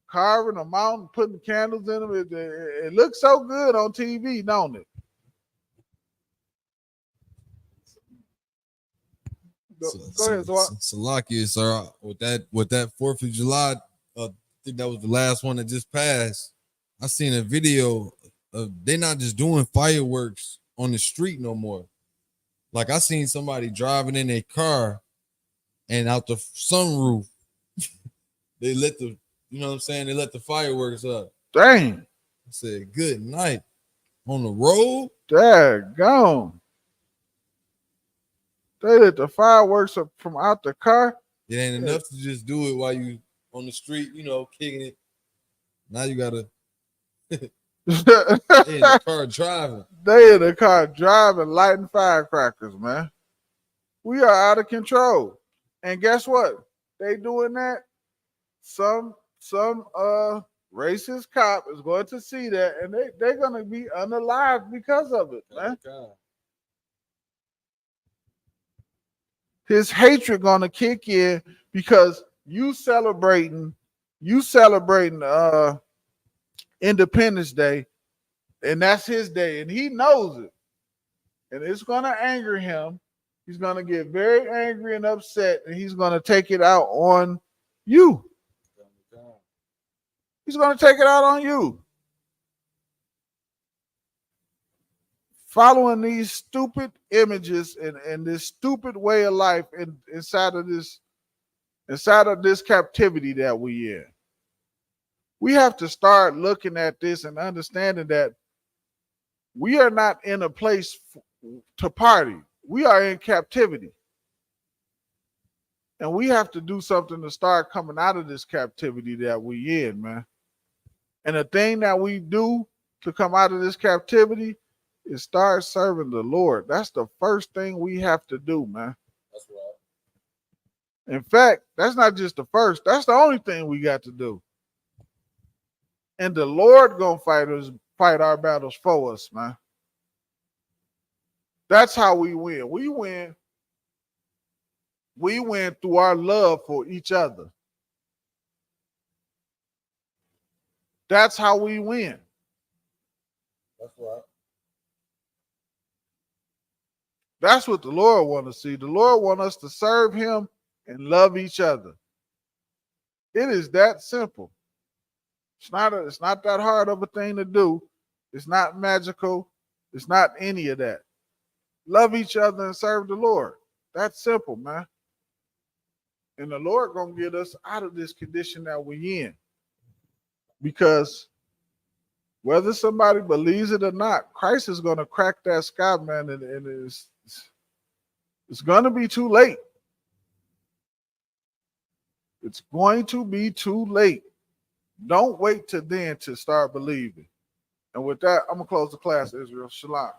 Carving them out and putting candles in them. It looks so good on TV, don't it? Go ahead, Zwart. Salakia, sir. With that 4th of July, I think that was the last one that just passed. I seen a video of they not just doing fireworks on the street no more. Like I seen somebody driving in a car and out the sunroof, they let the, you know what I'm saying? They let the fireworks up. Dang. I said, good night. On the road? Daggone. They let the fireworks up from out the car. It ain't enough to just do it while you on the street, you know, kicking it. Now you gotta they in the car driving. They in the car driving, lighting firecrackers, man. We are out of control. And guess what? They doing that. Some racist cop is going to see that, and they're gonna be unalived because of it, man. His hatred gonna kick in because you celebrating Independence Day, and that's his day, and he knows it, and it's gonna anger him. He's gonna get very angry and upset, and he's gonna take it out on you. He's gonna take it out on you. Following these stupid images and this stupid way of life inside of this captivity that we in. We have to start looking at this and understanding that we are not in a place to party. We are in captivity. And we have to do something to start coming out of this captivity that we in, man. And the thing that we do to come out of this captivity is start serving the Lord. That's the first thing we have to do, man. That's right. In fact, that's not just the first. That's the only thing we got to do. And the Lord gonna fight our battles for us, man. That's how we win. We win through our love for each other. That's how we win. That's right. That's what the Lord want to see. The Lord want us to serve him and love each other. It is that simple. It's not that hard of a thing to do. It's not magical. It's not any of that. Love each other and serve the Lord. That's simple, man. And the Lord gonna get us out of this condition that we're in. Because whether somebody believes it or not, Christ is gonna crack that sky, man, and it's gonna be too late. It's going to be too late. Don't wait till then to start believing. And with that, I'm gonna close the class, Israel. Shalom.